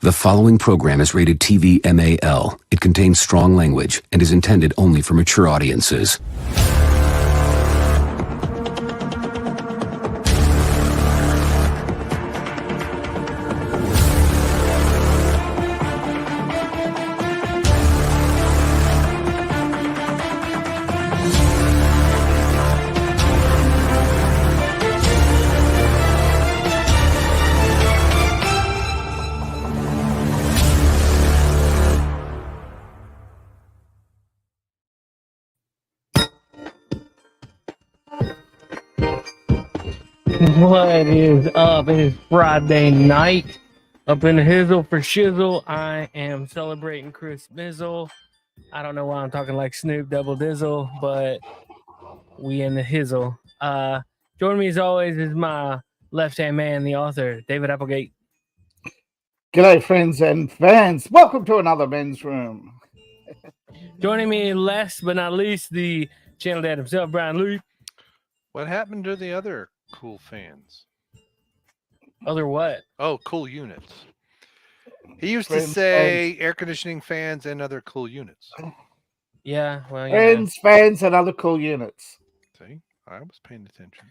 The following program is rated TV MAL. It contains strong language and is intended only for mature audiences. What is up? It is Friday night up in the hizzle for shizzle. I am celebrating Chris Mizzle. I don't know why I'm talking like Snoop Double Dizzle, but we in the hizzle. Joining me as always is my left-hand man, the author, David Applegate. G'day, friends and fans. Welcome to another men's room. Joining me last but not least, the channel dad himself, Brian Lee. What happened to the other cool fans? Other what? Oh, cool units. He used Friends, to say air conditioning fans and other cool units. Yeah, well, yeah. Friends, fans, and other cool units. See, I was paying attention.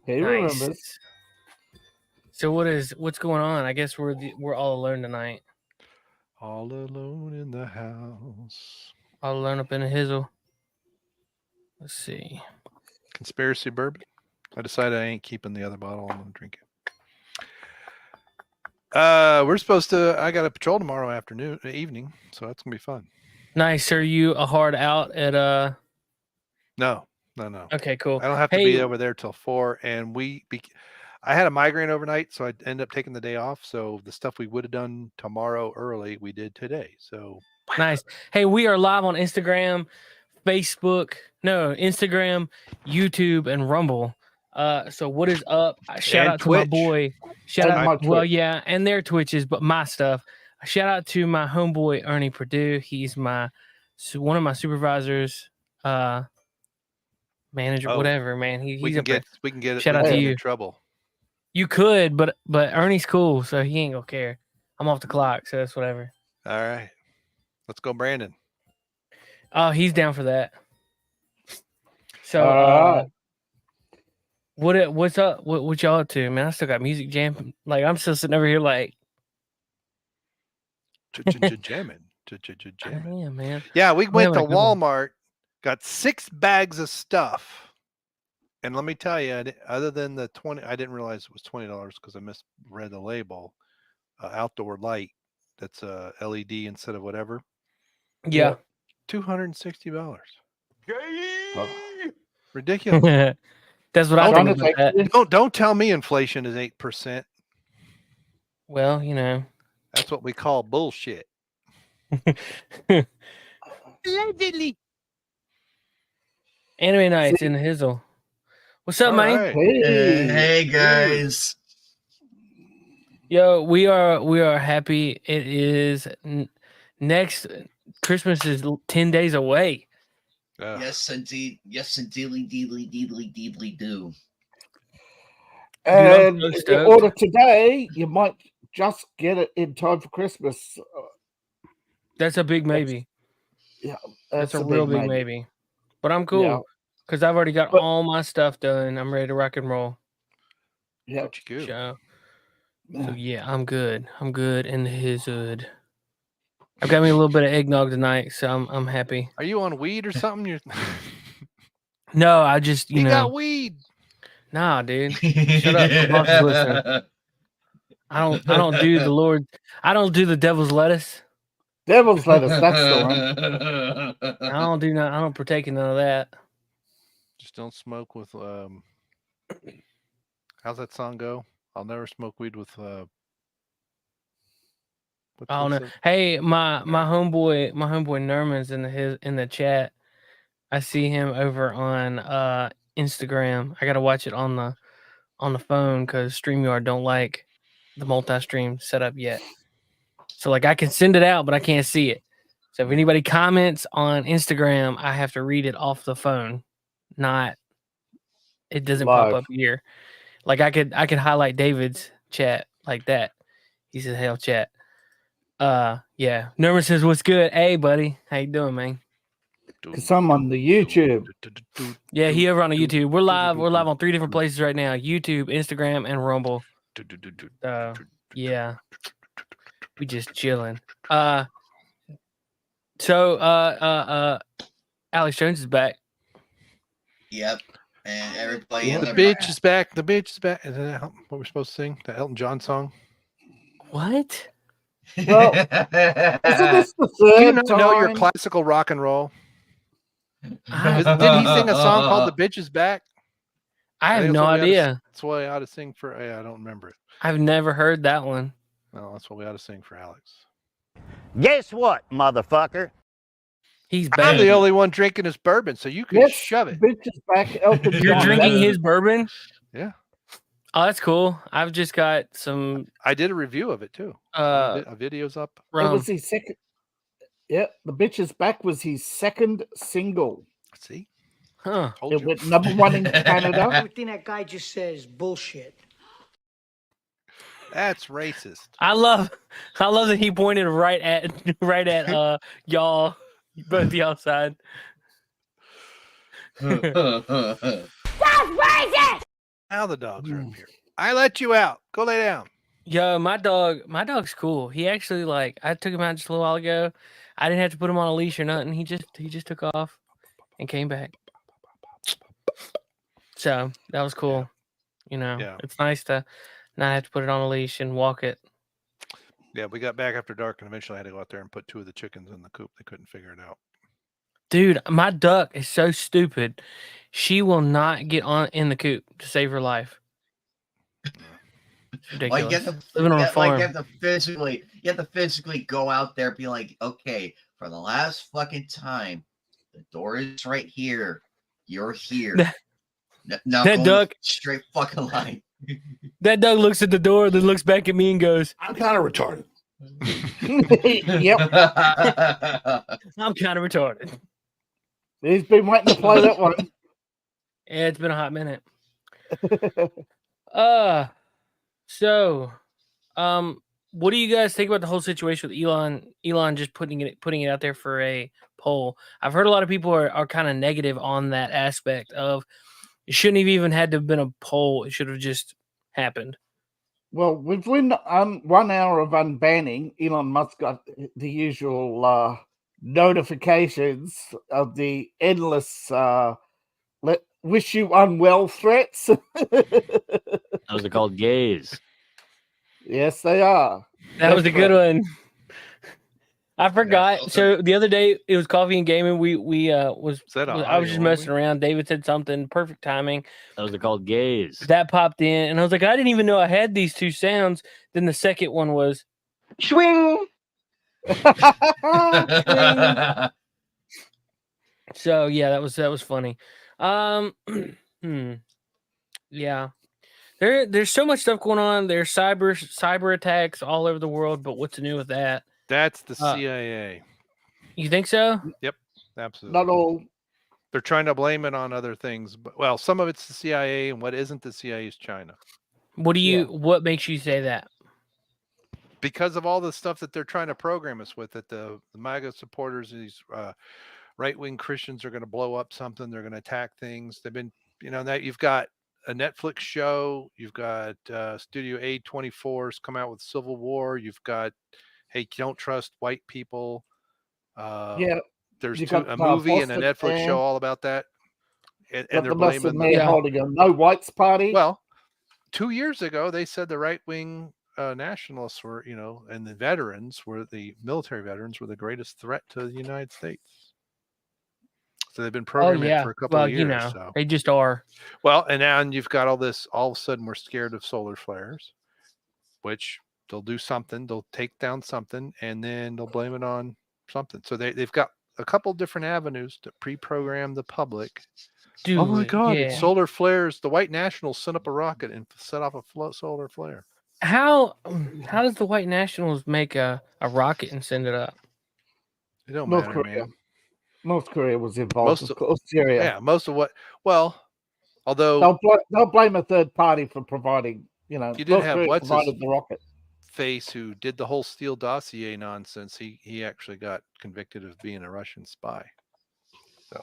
He Nice. remembers. So what's going on? I guess we're all alone tonight. All alone in the house. All alone up in the hizzle. Let's see. Conspiracy bourbon. I decided I ain't keeping the other bottle. I'm gonna drink it. We're supposed to. I got a patrol tomorrow evening, so that's gonna be fun. Nice. Are you a hard out at No. Okay, cool. I don't have to be over there till 4. And I had a migraine overnight, so I ended up taking the day off. So the stuff we would have done tomorrow early, we did today. So nice. Hey, we are live on Instagram, Instagram, YouTube, and Rumble. So what is up? Shout out to my boy. Well, yeah, and their Twitches, but my stuff. Shout out to my homeboy Ernie Purdue. He's one of my supervisors, manager, whatever, man. We can get it. Shout out to you. In trouble. You could, but Ernie's cool, so he ain't gonna care. I'm off the clock, so that's whatever. All right, let's go, Brandon. Oh, he's down for that. So, what's up? What y'all up to, man? I still got music jamming. Like I'm still sitting over here, like jamming. Yeah, man. Yeah, we went to Walmart, got 6 bags of stuff. And let me tell you, other than the 20, I didn't realize it was $20 because I misread the label. Outdoor light, that's a LED instead of whatever. Yeah, $260. Oh. Ridiculous. That's what I think about that. Don't tell me inflation is 8%. Well, you know, that's what we call bullshit. Allegedly. Anime nights in the hizzle. What's up, man? Right. Hey guys. Yo, we are happy. It is next Christmas is 10 days away. Yes, indeed. Yes, deedly do. And if you order today, you might just get it in time for Christmas. That's a big maybe. Yeah, that's a real big maybe. But I'm cool because I've already got all my stuff done. I'm ready to rock and roll. Yeah, So yeah, I'm good. I'm good in his hood. I've got me a little bit of eggnog tonight, so I'm happy. Are you on weed or something? No, I just you know got weed. Nah, dude. Shut up. My boss is listening. I don't do the Lord. I don't do the devil's lettuce. Devil's lettuce, that's the one. I don't partake in none of that. Just don't smoke with how's that song go? I'll never smoke weed with Oh no. Hey, my homeboy Nerman's in the chat. I see him over on Instagram. I gotta watch it on the phone because StreamYard don't like the multi-stream setup yet. So like I can send it out, but I can't see it. So if anybody comments on Instagram, I have to read it off the phone. It doesn't pop up here. Like I could highlight David's chat like that. He says, "Hell, chat." Yeah. Nerman says, "What's good? Hey, buddy, how you doing, man?" Because I'm on the YouTube. Yeah, he over on the YouTube. We're live. We're live on 3 different places right now: YouTube, Instagram, and Rumble. Yeah, we just chilling. So Alex Jones is back. Yep. And everybody in The bitch is back. The bitch is back. Is that what we're supposed to sing? The Elton John song? What? Well, isn't this the Do you third not time? know your classical rock and roll? Didn't he sing a song called "The Bitch Is Back"? I have no idea. That's what I ought to sing for. I don't remember it. I've never heard that one. Well, that's what we ought to sing for Alex. Guess what, motherfucker? He's I'm back. the only one drinking his bourbon, so you can Yes, shove it. Bitch is back. Elton You're John. drinking his bourbon? Yeah. Oh, that's cool. I've just got some. I did a review of it too. A video's up. It was his second. Yeah, The Bitch is Back was his second single. See? Huh. It went #1 in Canada. Everything that guy just says bullshit. That's racist. I love that he pointed right at y'all, both y'all side. That's racist! Now the dogs are up here. I let you out. Go lay down. Yo, my dog's cool. He actually I took him out just a little while ago. I didn't have to put him on a leash or nothing. He just took off and came back. So that was cool. You know, It's nice to not have to put it on a leash and walk it. Yeah, we got back after dark and eventually I had to go out there and put 2 of the chickens in the coop. They couldn't figure it out. Dude, my duck is so stupid. She will not get in the coop to save her life. Ridiculous. Living on a farm. You have to physically go out there and be like, okay, for the last fucking time, the door is right here. You're here. Now that duck straight fucking line. That duck looks at the door, then looks back at me and goes, I'm kind of retarded. Yep. I'm kind of retarded. He's been waiting to play that one. Yeah, it's been a hot minute. So, what do you guys think about the whole situation with Elon just putting it out there for a poll? I've heard a lot of people are kind of negative on that aspect of it shouldn't have even had to have been a poll. It should have just happened. Well, within 1 hour of unbanning, Elon Musk got the usual notifications of the endless wish you unwell threats. Those are called gays. Yes, they are. That was a good one. I forgot. Yeah, so the other day it was coffee and gaming. I was just messing only? around. David said something, perfect timing. Those are called gays. That popped in, and I was like, I didn't even know I had these 2 sounds. Then the second one was swing. So yeah, that was funny. Yeah. There's so much stuff going on. There's cyber attacks all over the world, but what's new with that? That's the CIA. You think so? Yep, absolutely. Not all. They're trying to blame it on other things, but well, some of it's the CIA, and what isn't the CIA is China. What makes you say that? Because of all the stuff that they're trying to program us with, that the MAGA supporters, these right-wing Christians are going to blow up something. They're going to attack things. They've been, that you've got a Netflix show. You've got Studio A24's come out with Civil War. You've got, hey, don't trust white people. There's a movie and a Netflix show all about that. And they're blaming holding a no whites party. Well, 2 years ago, they said the right-wing nationalists were, and the military veterans were the greatest threat to the United States. So they've been programming it for a couple of years. So. They just are. Well, and now you've got all this, all of a sudden we're scared of solar flares, which they'll do something, they'll take down something, and then they'll blame it on something. So they've got a couple different avenues to pre-program the public. Dude, oh my God, it's solar flares. The white nationals sent up a rocket and set off a solar flare. How does the white nationals make a rocket and send it up? It don't North matter, Korea. man. North Korea was involved, of course. Syria. Yeah, most of what. Well, although they'll blame a third party for providing. you did have provided the rocket. face who did the whole Steele dossier nonsense, he actually got convicted of being a Russian spy. So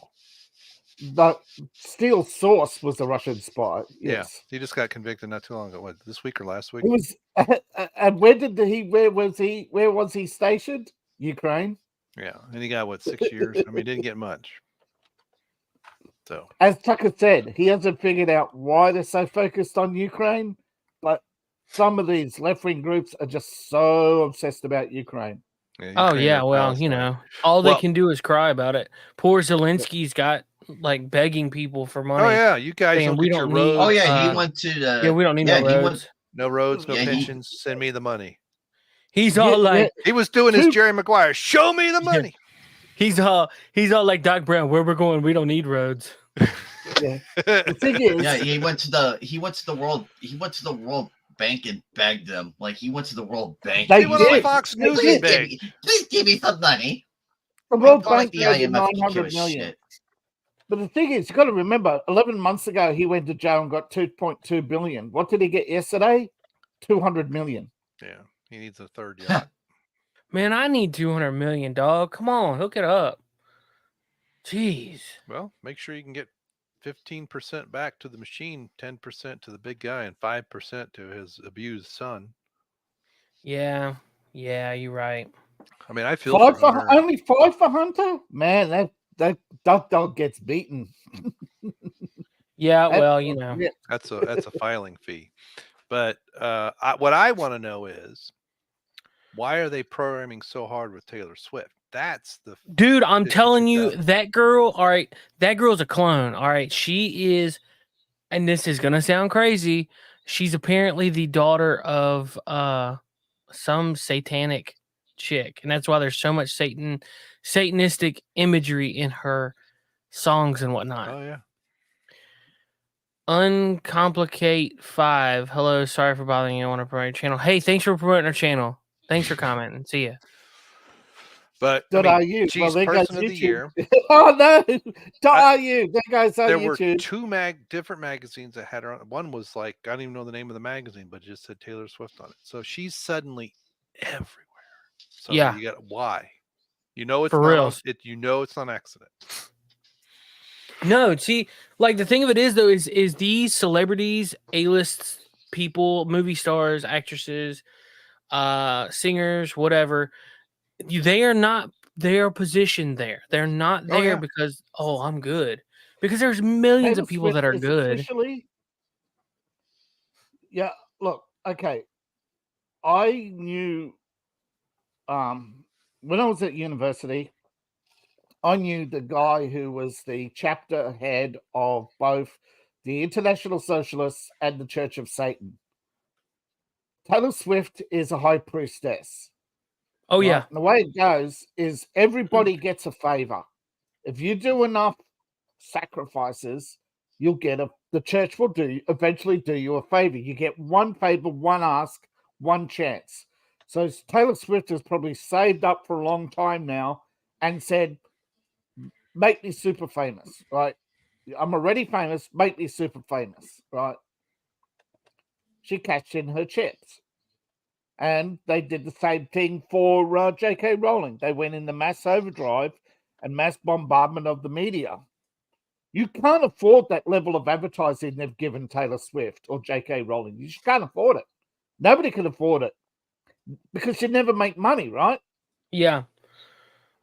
The Steel Source was a Russian spy. yeah, Yes. he just got convicted not too long ago. What, this week or last week? It was, and where was he stationed? Ukraine. Yeah, and he got what, 6 years? I mean, he didn't get much. So As Tucker said, he hasn't figured out why they're so focused on Ukraine, but some of these left-wing groups are just so obsessed about Ukraine. yeah, Oh Ukraine yeah, or well, Palestine. all they Well- can do is cry about it. Poor Zelensky's got like begging people for money. Oh yeah, you guys saying don't we get your don't need- roads. Oh yeah, he Uh, went to the. Yeah, we don't need no he went- roads. No roads, no Yeah, he- pensions. Send me the money. He's Yeah, all like, He was doing his Jerry Maguire. Show me the money. he's all like Doc Brown. Where we're going, we don't need roads. Yeah. The thing is, Yeah, he went to the World Bank and begged them. Like he went to the World Bank. They He went on did. Fox They News did. and begged. Please give me some money. the World Like Bank the gave him IMF could give 900 a million. shit. But the thing is, you got to remember, 11 months ago, he went to jail and got 2.2 billion. What did he get yesterday? 200 million. Yeah, he needs a third yacht. Man, I need 200 million, dog. Come on, hook it up. Jeez. Well, make sure you can get 15% back to the machine, 10% to the big guy, and 5% to his abused son. Yeah, you're right. I mean, I feel for Hunter. Only 5 for Hunter? Man, that dog gets beaten. Yeah, That- well, Yeah. That's a filing fee. But what I want to know is, why are they programming so hard with Taylor Swift? That's the dude, I'm telling you, 52,000. that girl, all right, that girl's a clone. All right, she is, and this is gonna sound crazy. She's apparently the daughter of some satanic chick, and that's why there's so much satanistic imagery in her songs and whatnot. Oh yeah. Uncomplicate 5. Hello, sorry for bothering you. I want to promote your channel. Hey, thanks for promoting our channel. Thanks for commenting. See ya. But Dot I mean, .ru. she's Well, there goes person of the YouTube. year. Oh, no. .ru. There goes on There were YouTube. two different magazines that had her on. One was like, I don't even know the name of the magazine, but it just said Taylor Swift on it. So she's suddenly everywhere. So Yeah. you got why? You know it's For not real. you know it's not an accident. No, see, like the thing of it is though, is these celebrities, A-list people, movie stars, actresses, singers, whatever, they are positioned there. They're not Oh, there yeah. because, oh, I'm good. Because there's millions of Taylor people that Swift are is good. officially- Yeah, look, okay. I knew when I was at university, I knew the guy who was the chapter head of both the International Socialists and the Church of Satan. Taylor Swift is a high priestess. Oh right? yeah. And the way it goes is everybody gets a favor. If you do enough sacrifices, you'll get the church will eventually do you a favor. You get one favor, one ask, one chance. So Taylor Swift has probably saved up for a long time now and said, make me super famous, right? I'm already famous, make me super famous, right? She cashed in her chips. And they did the same thing for J.K. Rowling. They went in the mass overdrive and mass bombardment of the media. You can't afford that level of advertising they've given Taylor Swift or J.K. Rowling. You just can't afford it. Nobody can afford it because you never make money, right? Yeah.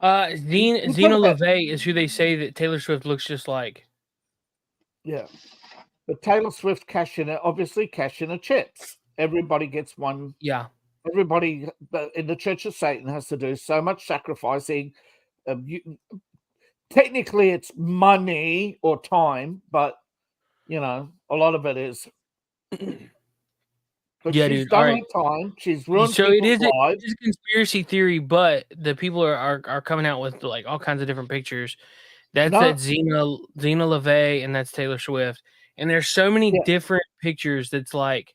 Zena LaVey is who they say that Taylor Swift looks just like. Yeah. But Taylor Swift cashing her chips. Everybody gets one. Yeah. Everybody in the Church of Satan has to do so much sacrificing. Technically, it's money or time, but a lot of it is. But Yeah, she's dude. done All right. her time. She's ruined So it people's is lives. a conspiracy theory, but the people are coming out with like all kinds of different pictures. That's that Zena LaVey and that's Taylor Swift. And there's so many different pictures that's like,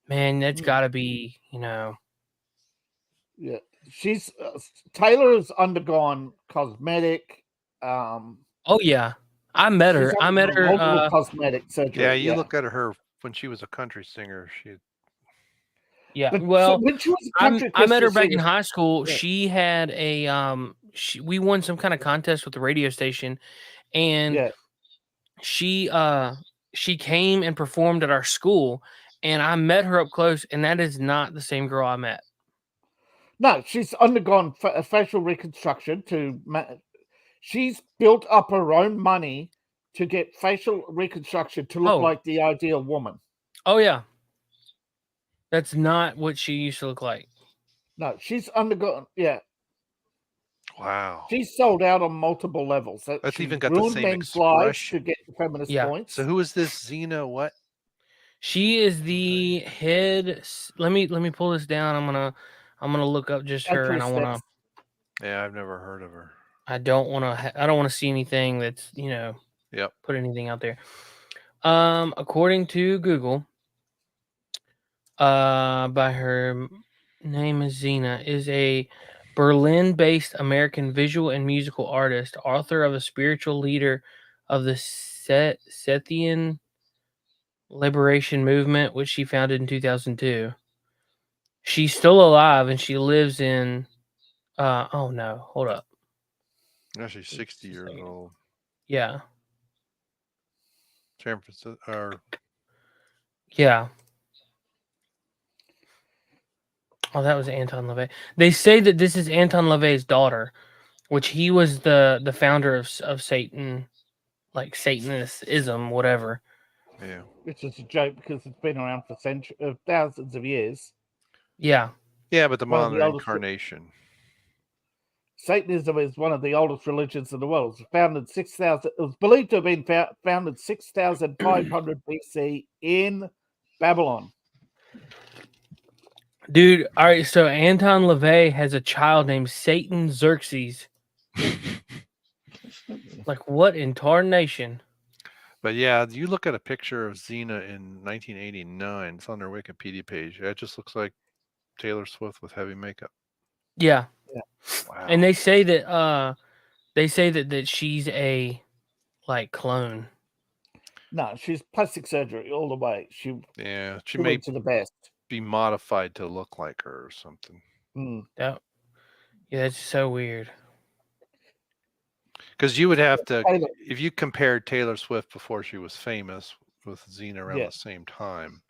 man, that's got to be, Yeah, she's Taylor's undergone cosmetic. Oh yeah, I met her. I met her. Cosmetic surgery. Yeah, you look at her when she was a country singer. Yeah. But Well, when she was a I country met her Christian back in singer, high school. Yeah. She had a we won some kind of contest with the radio station, and yeah, she came and performed at our school, and I met her up close, and that is not the same girl I met. no, she's undergone a facial reconstruction she's built up her own money to get facial reconstruction to look Oh. like the ideal woman. Oh yeah. That's not what she used to look like. No, she's undergone. Yeah, Wow. she's sold out on multiple levels. That's She even got the ruined same men's lives to expression. get the feminist Yeah. points. So who is this Xena? What? She is the head. Let me pull this down. I'm gonna look up just her, and I want to. Yeah, I've never heard of her. I don't want to. I don't want to see anything that's Yep. put anything out there. According to Google, by her name is Xena, is a Berlin-based American visual and musical artist, author of a spiritual leader of the Sethian Liberation Movement, which she founded in 2002. She's still alive, and she lives in. Oh no, hold up. No, she's 60 years old. Yeah. San Francisco, or Yeah. Oh, that was Anton LaVey. They say that this is Anton LaVey's daughter, which he was the founder of Satan, like Satanism, whatever. yeah. Which is a joke because it's been around for thousands of years. Yeah. Yeah, but the One of the modern oldest- incarnation. Satanism is one of the oldest religions in the world. It was founded 6,000. It was believed to have been founded 6,500 BC in Babylon. Dude, all right, so Anton LaVey has a child named Satan Xerxes. Like, what in tarnation? But yeah, you look at a picture of Xena in 1989. It's on their Wikipedia page. It just looks like Taylor Swift with heavy makeup. Yeah. Wow. And they say that that she's a like clone. No, she's plastic surgery all the way. She may went to the best. be modified to look like her or something. Yeah, that's so weird. Because you would have to, if you compared Taylor Swift before she was famous with Xena around the same time,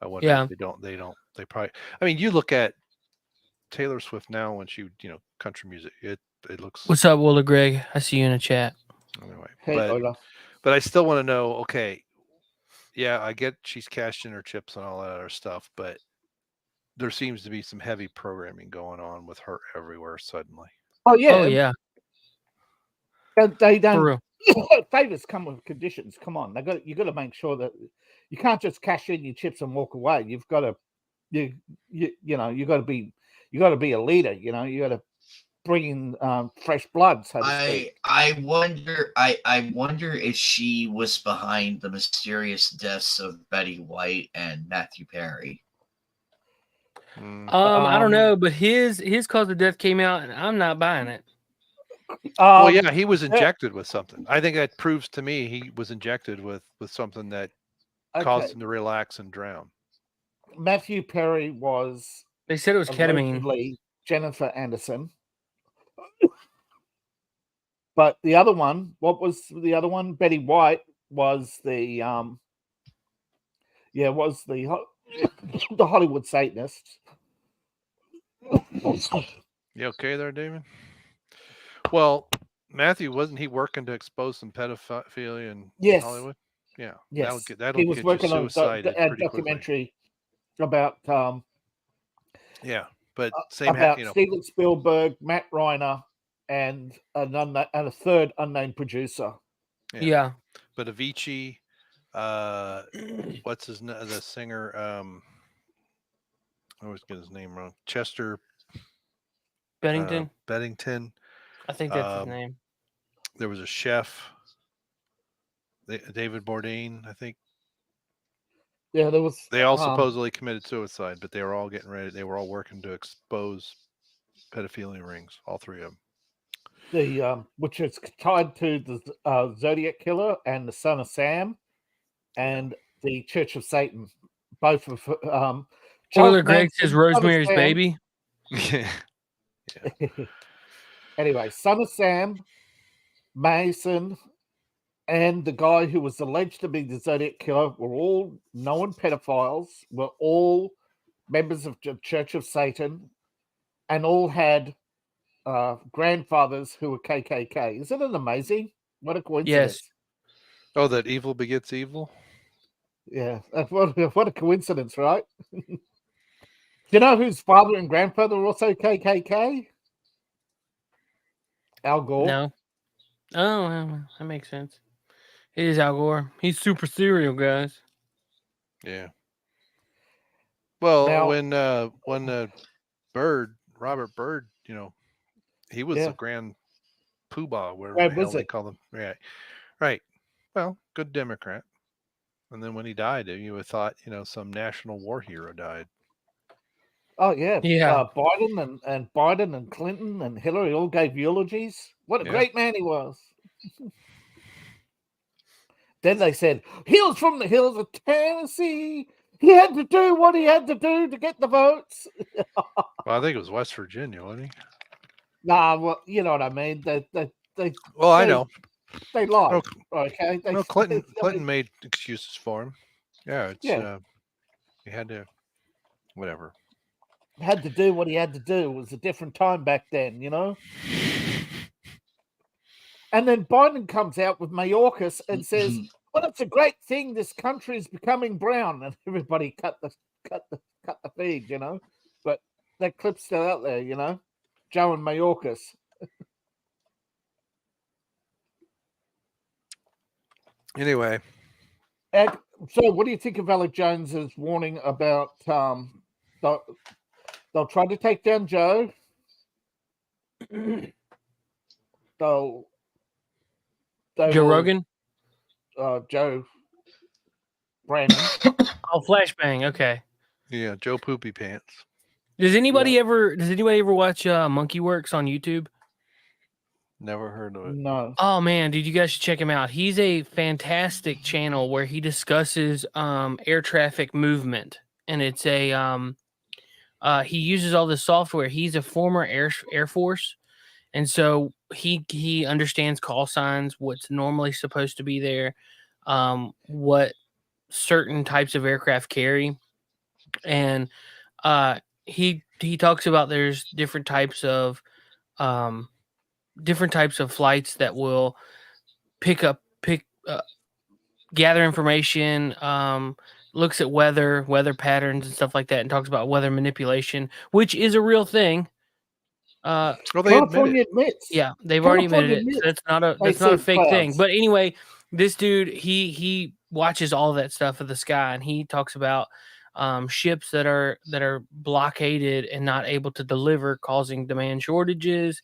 I wonder if they probably, I mean, you look at Taylor Swift now when she, country music, it looks. What's up, Willa Greg? I see you in the chat. Anyway, Hey, but I still want to know, okay, yeah, I get she's cashed in her chips and all that other stuff, but there seems to be some heavy programming going on with her everywhere suddenly. Oh, yeah. Oh, yeah. They don't. Favors come with conditions. Come on, you got to make sure that you can't just cash in your chips and walk away. You've got to, you got to be a leader. You got to bring in fresh blood. So to speak. I wonder if she was behind the mysterious deaths of Betty White and Matthew Perry. I don't know, but his cause of death came out, and I'm not buying it. Well, yeah, he was injected with something. I think that proves to me he was injected with something that caused him to relax and drown. Matthew Perry was. They said it was ketamine. Jennifer Anderson. But the other one, what was the other one? Betty White was the the Hollywood Satanist. You okay there, David? Well, Matthew, wasn't he working to expose some pedophilia in Hollywood? Yeah. Yes. That'll he was get working you on a documentary about but same about Steven Spielberg, Matt Reiner, and a third unnamed producer. Yeah. But Avicii, what's the singer? I always get his name wrong. Chester Bennington. Bennington. I think that's his name. There was a chef, David Bourdain, I think. Yeah, there was. They all supposedly committed suicide, but they were all getting ready. They were all working to expose pedophilia rings, all three of them. The which is tied to the Zodiac Killer and the Son of Sam, and the Church of Satan. Both of Spoiler: Elf Greg Manson, says Son of Rosemary's Sam. Baby. Yeah. Anyway, Son of Sam, Mason, and the guy who was alleged to be the Zodiac Killer were all known pedophiles, were all members of the Church of Satan, and all had grandfathers who were KKK. Isn't it amazing? What a coincidence. Yes. Oh, that evil begets evil. Yeah, what a coincidence, right? Do you know whose father and grandfather were also KKK? Al Gore. No. Oh, well, that makes sense. It is Al Gore. He's super serial, guys. Yeah. Well, Now- when Robert Byrd, he was Yeah. the grand poobah, wherever Right, the hell was they it? call them. Right. Right. Well, good Democrat. And then when he died, you would have thought, some national war hero died. Oh yeah, Yeah. Biden and Clinton and Hillary all gave eulogies. What a Yeah. great man he was. Then they said he was from the hills of Tennessee. He had to do what he had to do to get the votes. Well, I think it was West Virginia, wasn't he? Nah, well, you know what I mean. They Well, I They- know. they lied. No, Okay, No, Clinton made excuses for him. Yeah, it's Yeah. he had to, whatever. had to do what he had to do. It was a different time back then, And then Biden comes out with Mayorkas and says, "Well, it's a great thing. This country is becoming brown," and everybody cut the feed, But that clip's still out there, Joe and Mayorkas. Anyway, So, what do you think of Alec Jones's warning about they'll try to take down Joe? Joe Rogan? Joe Brandon. Oh, Flashbang. Okay. yeah, Joe Poopy Pants. Does anybody ever watch Monkey Works on YouTube? Never heard of it. No. Oh man, dude, you guys should check him out. He's a fantastic channel where he discusses air traffic movement, and it's a he uses all this software. He's a former Air Force, and so he understands call signs, what's normally supposed to be there, what certain types of aircraft carry, and he talks about there's different types of flights that will gather information, looks at weather patterns and stuff like that, and talks about weather manipulation, which is a real thing. Well, they admit California it. admits. Yeah, they've already California admitted it. So admits that's not a say fake thing. clouds. But anyway, this dude he watches all that stuff of the sky, and he talks about ships that are blockaded and not able to deliver, causing demand shortages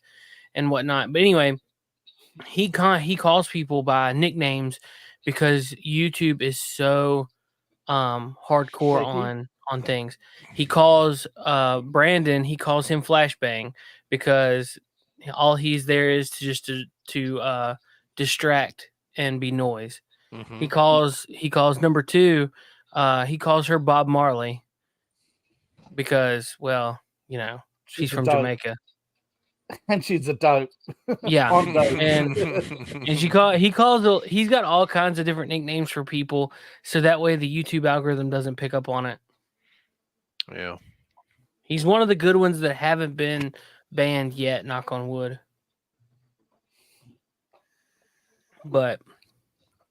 and whatnot. But anyway, he calls people by nicknames because YouTube is so hardcore Shaky. on things. He calls Brandon, he calls him Flashbang because all he's there is to distract and be noise. Mhm. He calls number 2, he calls her Bob Marley because, well, she's a from dope. Jamaica. And she's a dope. Yeah. On dope. And he's got all kinds of different nicknames for people, so that way the YouTube algorithm doesn't pick up on it. Yeah. He's one of the good ones that haven't been banned yet, knock on wood. But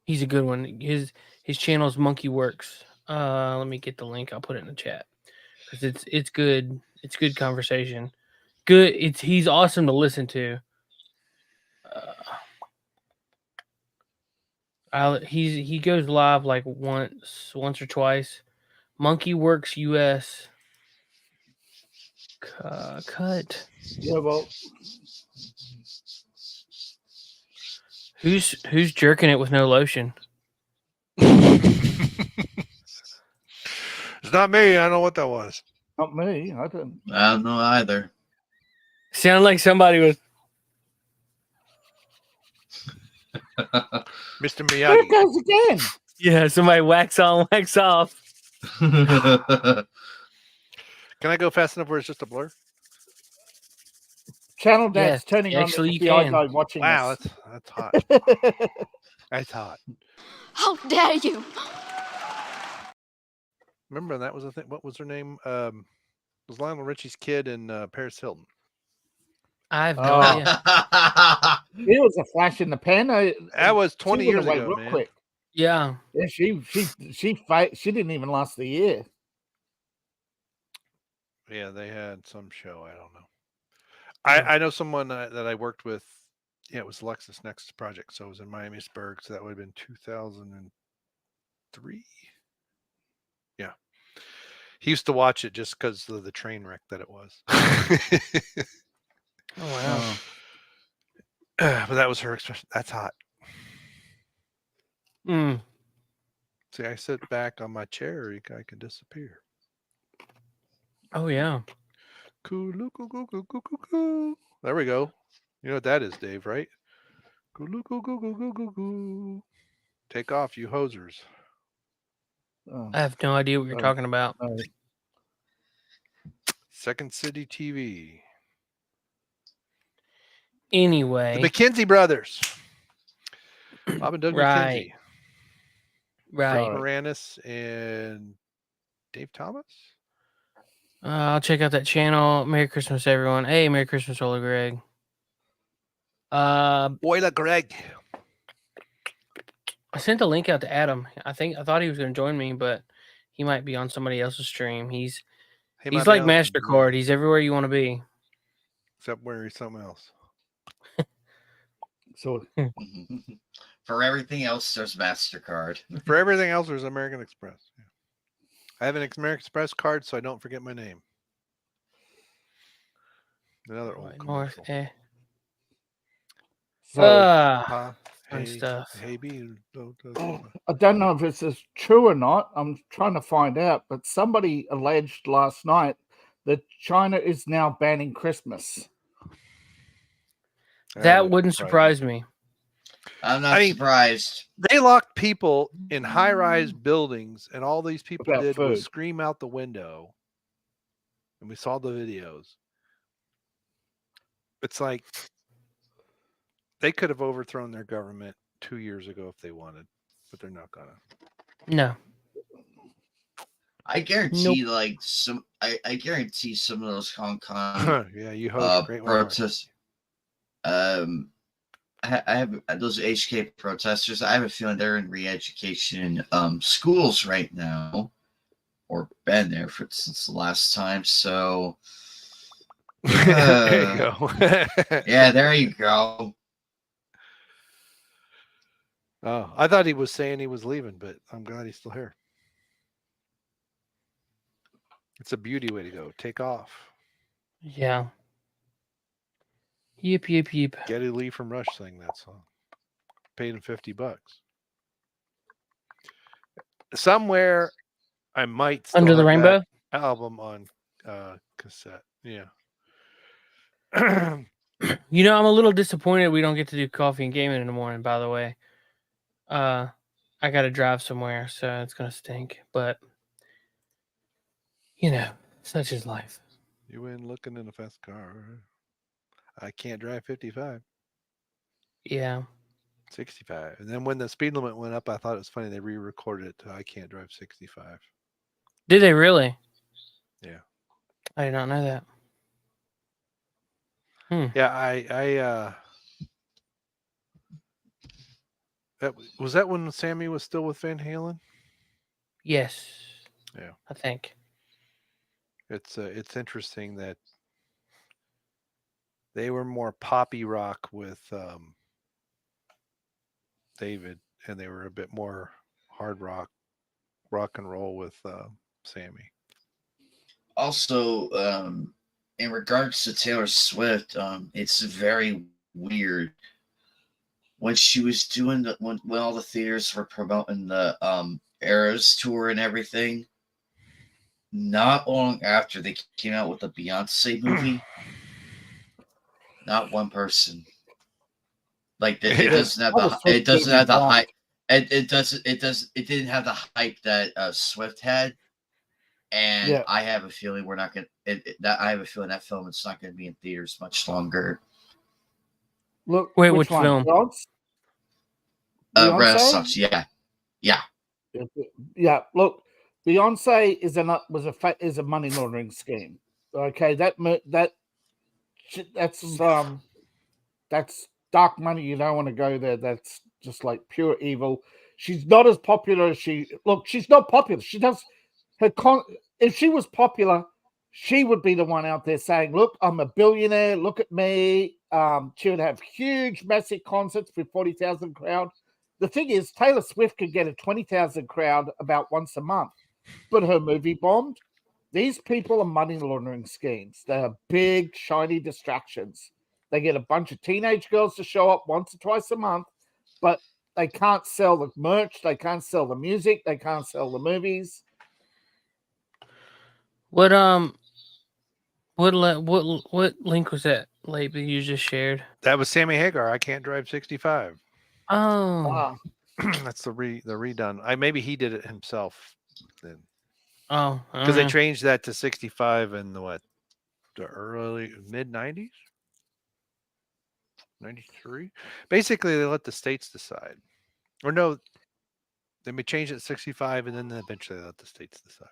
he's a good one. His channel's Monkey Works. Let me get the link. I'll put it in the chat because it's good. It's good conversation. Good. He's awesome to listen to. He goes live like once or twice. Monkey Works US. Cut. Yeah, well, Who's jerking it with no lotion? It's not me. I don't know what that was. not me. I don't. I don't know either. Sounded like somebody was. Mr. There it Miyagi. goes again. Yeah, somebody wax on, wax off. Can I go fast enough where it's just a blur? Channel Dad's Yes, turning on actually the you can. iGo watching Wow, us. that's hot. That's hot. How dare you? Remember that was a thing. What was her name? It was Lionel Richie's kid and Paris Hilton. I have no Oh. idea. It was a flash in the pan. That was 20 she went years away ago, real man. quick. Yeah. Yeah, she didn't even last the year. Yeah, they had some show. I don't know. I know someone that I worked with. Yeah, it was Lexus Nexus Project. So it was in Miamisburg. So that would have been 2003. Yeah. He used to watch it just because of the train wreck that it was. Oh wow. But that was her expression. That's hot. Mm. See, I sit back on my chair. I can disappear. Oh yeah. There we go. You know what that is, Dave, right? Take off, you hosers. Oh, I have no idea what you're talking about. no. Second City TV. Anyway. The McKenzie brothers. Bob and Doug Right. McKenzie. Right. Frank Moranis and Dave Thomas. I'll check out that channel. Merry Christmas, everyone. Hey, Merry Christmas, Ola Greg. Boiler Greg. I sent the link out to Adam. I thought he was going to join me, but he might be on somebody else's stream. He's like MasterCard. He's everywhere you want to be. Except where he's something else. So For everything else, there's MasterCard. For everything else, there's American Express. Yeah. I have an American Express card, so I don't forget my name. Another old commercial. Fun stuff. I don't know if this is true or not. I'm trying to find out, but somebody alleged last night that China is now banning Christmas. That wouldn't surprise me. I'm not surprised. They locked people in high-rise buildings, and all these people About did food. was scream out the window. And we saw the videos. It's like they could have overthrown their government 2 years ago if they wanted, but they're not gonna. No. I guarantee, I guarantee some of those Hong Kong Yeah, you hope great protests. I have those HK protesters. I have a feeling they're in re-education schools right now, or been there since the last time. So there you go. Yeah, there you go. Oh, I thought he was saying he was leaving, but I'm glad he's still here. It's a beauty way to go. Take off. Yeah. Yep. Geddy Lee from Rush sang that song. Paid him $50. Somewhere I might still Under the have Rainbow that album on cassette. Yeah. You know, I'm a little disappointed we don't get to do coffee and gaming in the morning, by the way. I gotta drive somewhere, so it's gonna stink. But you know, such is life. You went looking in a fast car. I can't drive 55. Yeah. 65. And then when the speed limit went up, I thought it was funny. They re-recorded it to I can't drive 65. Did they really? Yeah. I did not know that. Yeah, was that when Sammy was still with Van Halen? Yes. Yeah. I think. It's interesting that they were more poppy rock with David, and they were a bit more hard rock and roll with Sammy. Also, in regards to Taylor Swift, it's very weird when she was doing when all the theaters were promoting the Eras tour and everything. Not long after they came out with the Beyonce movie, not one person. Like it doesn't have the hype. It didn't have the hype that Swift had, And Yeah. I have a feeling we're not going to. I have a feeling that film is not going to be in theaters much longer. Look, Wait, which which one? film? Beyonce? Renaissance, yeah. Yeah. Look, Beyonce is a money laundering scheme. Okay, that's dark money. You don't want to go there. That's just like pure evil. She's not as popular as she's not popular. She does if she was popular, she would be the one out there saying, look, I'm a billionaire, look at me. She would have huge, massive concerts with 40,000 crowd. The thing is, Taylor Swift could get a 20,000 crowd about once a month, but her movie bombed. These people are money laundering schemes. They are big, shiny distractions. They get a bunch of teenage girls to show up once or twice a month, but they can't sell the merch. They can't sell the music. They can't sell the movies. What link was that, label you just shared? That was Sammy Hagar. I Can't Drive 65. Oh, That's the redone. Maybe he did it himself then, oh, because they changed that to 65 in the early mid 90s, 93. Basically, they let the states decide, or no, they may change it to 65, and then eventually they let the states decide.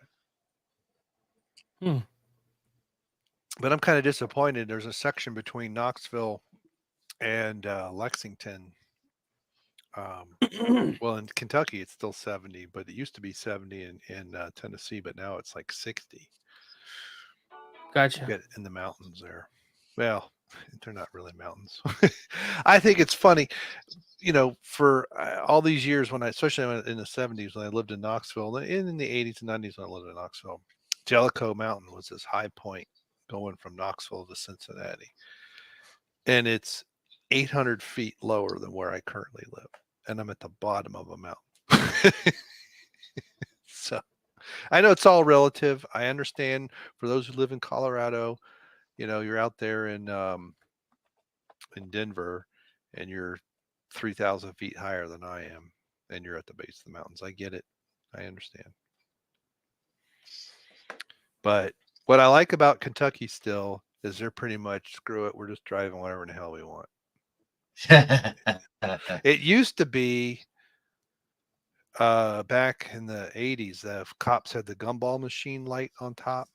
But I'm kind of disappointed. There's a section between Knoxville and Lexington. Well, in Kentucky, it's still 70, but it used to be 70 in Tennessee, but now it's like 60. Gotcha. Get in the mountains there. Well, they're not really mountains. I think it's funny, for all these years especially in the 70s when I lived in Knoxville, and in the 80s and 90s when I lived in Knoxville, Jellicoe Mountain was this high point going from Knoxville to Cincinnati. And it's 800 feet lower than where I currently live. And I'm at the bottom of a mountain. So I know it's all relative. I understand for those who live in Colorado, you're out there in Denver and you're 3,000 feet higher than I am, and you're at the base of the mountains. I get it. I understand. But what I like about Kentucky still is they're pretty much, screw it, we're just driving whatever in the hell we want. It used to be back in the 80s, the cops had the gumball machine light on top,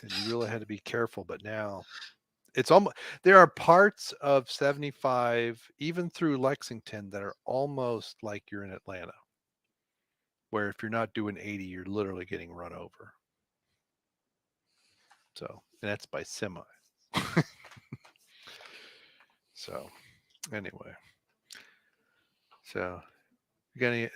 and you really had to be careful. But now it's almost, there are parts of 75, even through Lexington, that are almost like you're in Atlanta, where if you're not doing 80, you're literally getting run over. So, and that's by semi. So, anyway. So, you got any?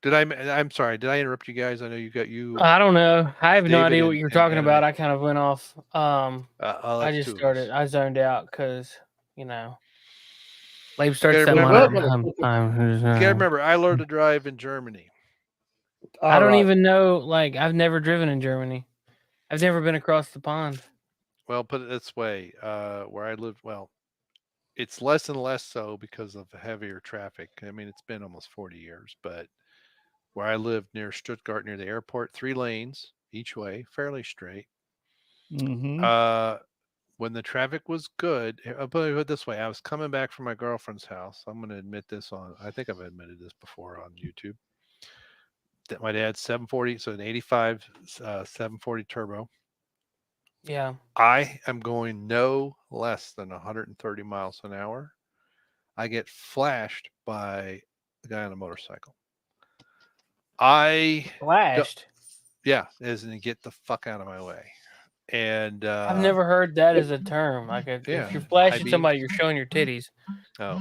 I'm sorry. Did I interrupt you guys? I know you. I don't know. I have no David idea what and- you're and talking Anime. about. I kind of went off. I'll I let just two of started. us. I zoned out because Labe starts gotta that remember- time. You gotta remember, I learned to drive in Germany. I don't even know. Like, I've never driven in Germany. I've never been across the pond. Well, put it this way: where I live, it's less and less so because of heavier traffic. I mean, it's been almost 40 years, but where I live near Stuttgart, near the airport, 3 lanes each way, fairly straight. Mm-hmm. When the traffic was good, I'll put it this way: I was coming back from my girlfriend's house. I'm going to admit this I think I've admitted this before on YouTube. That my dad's 740, so an 85 740 turbo. Yeah. I am going no less than 130 miles an hour. I get flashed by the guy on a motorcycle. Flashed. Yeah, as in get the fuck out of my way. And I've never heard that as a term. Like, if you're flashing somebody, you're showing your titties. Oh.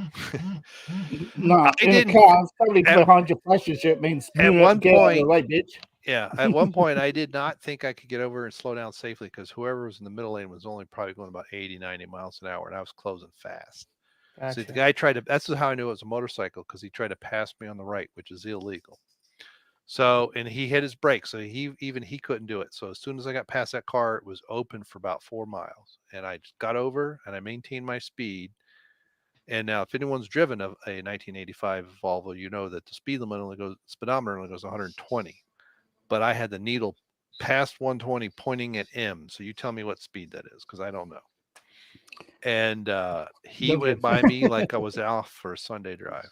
No, in a car, somebody behind your flashing shit means at one get out of the point, way, bitch. Yeah, at one point, I did not think I could get over and slow down safely because whoever was in the middle lane was only probably going about 80, 90 miles an hour, and I was closing fast. Gotcha. So the guy tried to, that's how I knew it was a motorcycle, because he tried to pass me on the right, which is illegal. So, and he hit his brakes, so he couldn't do it. So as soon as I got past that car, it was open for about 4 miles, and I just got over and I maintained my speed. And now, if anyone's driven a 1985 Volvo, you know that the speedometer only goes 120. but I had the needle past 120 pointing at M. So you tell me what speed that is, because I don't know. And he Look went at- by me like I was off for a Sunday drive.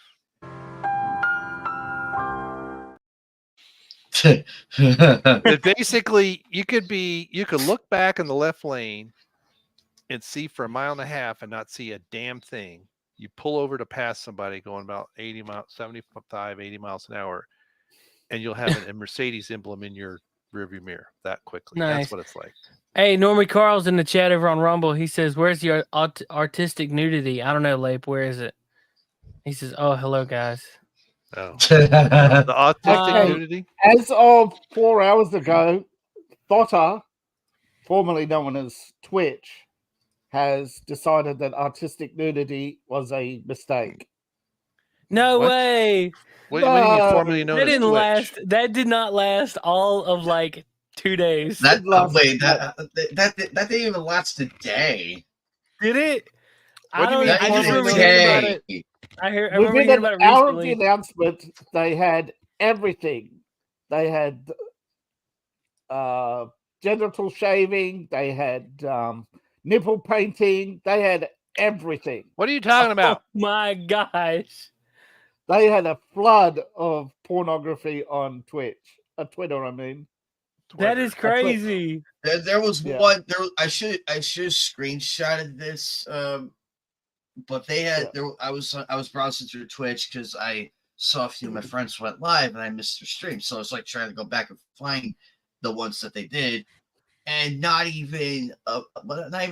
But basically, you could look back in the left lane and see for a mile and a half and not see a damn thing. You pull over to pass somebody going about 75, 80 miles an hour, and you'll have a Mercedes emblem in your rearview mirror that quickly. Nice. That's what it's like. Hey, Normie Carl's in the chat over on Rumble. He says, "Where's your artistic nudity?" I don't know, Lape. Where is it? He says, "Oh, hello, guys." Oh, the autistic Okay. nudity. As of 4 hours ago, Thotter, formerly known as Twitch, has decided that artistic nudity was a mistake. No What? way. What do you mean No. formerly known That as didn't Twitch? last. That did not last all of like 2 days. That last- wait, that didn't even last a day. Did it? What do you mean Not I just even a remember hearing about day. it. I remember Within hearing an about it hour of the recently. announcement, they had everything. They had genital shaving. They had nipple painting. They had everything. What are you talking about? Oh my gosh. They had a flood of pornography on Twitch. Twitter, I mean. That is Twitter. crazy. There was Yeah. one. I should have screenshotted this. But they had there. I was browsing through Twitch because I saw a few of my friends went live and I missed their stream, so I was like trying to go back and find the ones that they did, and not even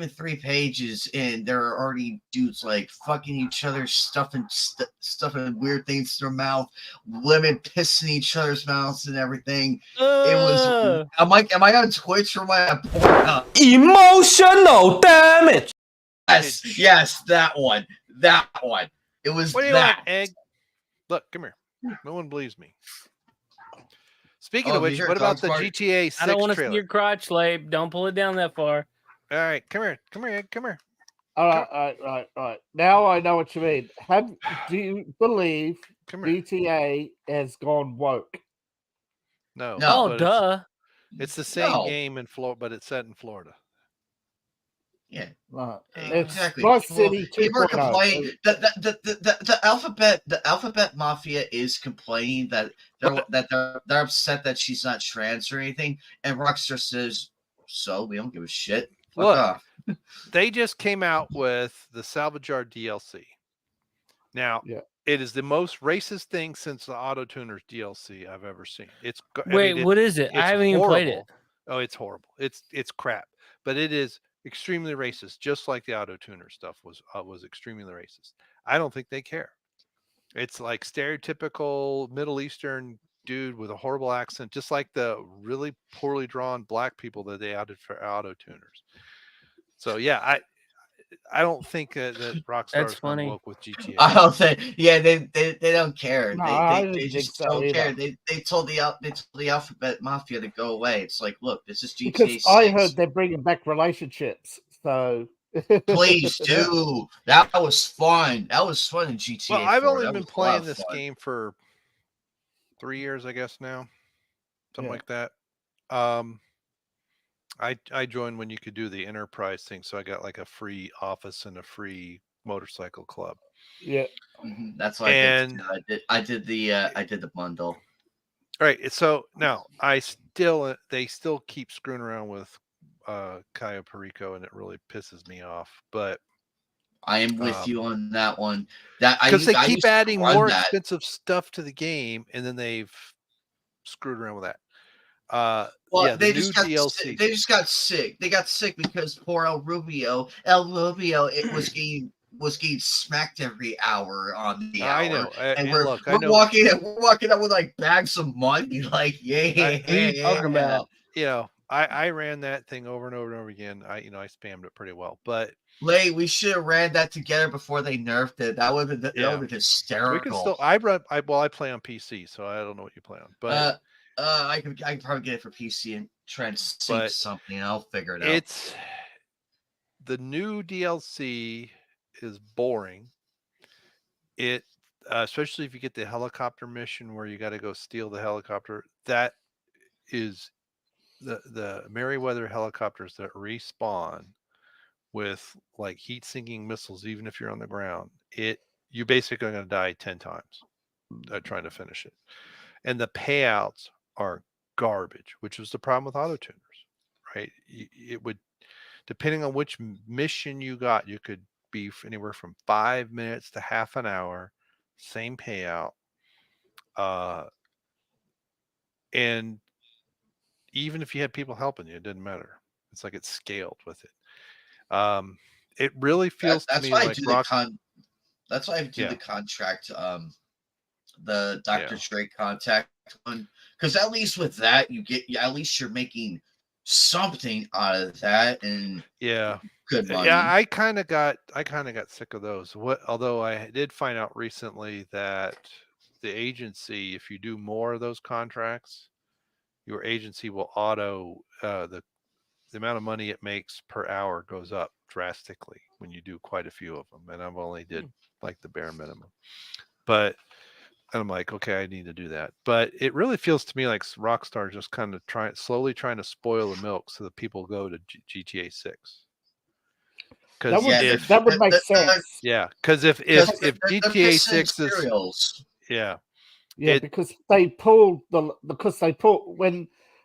3 pages in, there are already dudes like fucking each other, stuffing weird things in their mouth, women pissing each other's mouths and everything. It was. Am I on Twitch or am I on Pornhub? Emotional damage. Yes, that one. It was What do you that. want, Egg? Look, come here. No one believes me. Speaking Oh, of which, you hear what about the Dog's GTA 6 I don't want to see trailer? your crotch, Lape. Don't pull it down that far. All right, come here, Egg, come here. All right. Now I know what you mean. Do you believe Come here. GTA has gone woke? No. Oh, but duh. It's the same No. game in Florida, but it's set in Florida. Yeah, Right. exactly. It's Vice City People are 2.0. complaining that the alphabet mafia is complaining that they're upset that she's not trans or anything, and Rockstar says, "So we don't give a shit." Fuck Look, off. They just came out with the Salvador DLC. Now, Yeah. it is the most racist thing since the Auto Tuners DLC I've ever seen. Wait, what is it? I haven't even played it. Oh, it's horrible. It's crap, but it is extremely racist, just like the Auto Tuner stuff was extremely racist. I don't think they care. It's like stereotypical Middle Eastern dude with a horrible accent, just like the really poorly drawn black people that they added for Auto Tuners. So yeah, I don't think that Rockstar's gone woke with GTA. I don't think. Yeah, they don't care. No, I they didn't just think so don't care. either. They told the alphabet mafia to go away. It's like, look, this is GTA Because 6. I heard they're bringing back relationships. So Please do. That was fun. That was fun in GTA. Well, I've 4. only That been was a lot playing of this fun. game for 3 years, I guess now, something Yeah. like that. I joined when you could do the enterprise thing, so I got like a free office and a free motorcycle club. Yeah, that's why I did the bundle. All right, so now they still keep screwing around with Cayo Perico, and it really pisses me off. But I am with you on that one. Because they keep adding more expensive stuff to the game, and then they've screwed around with that. They just got DLC. They just got sick. They got sick because poor El Rubio, it was getting smacked every hour on the hour. I know, and we're walking up with like bags of money, like yeah. What are you talking about? You know, I ran that thing over and over and over again. I spammed it pretty well, but we should have ran that together before they nerfed it. That would have been hysterical. We can still. I play on PC, so I don't know what you play on, but. I can probably get it for PC and try and sync something. And I'll figure it out. It's the new DLC is boring. It especially if you get the helicopter mission where you got to go steal the helicopter. That is the Merryweather helicopters that respawn with like heat sinking missiles, even if you're on the ground, you basically are going to die 10 times trying to finish it. And the payouts are garbage, which was the problem with auto tuners, right? It would, depending on which mission you got, you could be anywhere from 5 minutes to half an hour, same payout. And even if you had people helping you, it didn't matter. It's like it's scaled with it. It really feels to me like that's why I do the contract, the Dr. Dre contact one, because at least with that at least you're making something out of that, and good money. Yeah, I kind of got sick of those. Although I did find out recently that the agency, if you do more of those contracts, your agency will auto the amount of money it makes per hour goes up drastically when you do quite a few of them. And I've only did like the bare minimum, but I'm like, okay, I need to do that. But it really feels to me like Rockstar just kind of slowly trying to spoil the milk so that people go to GTA 6. That would make sense. Yeah, because if GTA 6 is because they pulled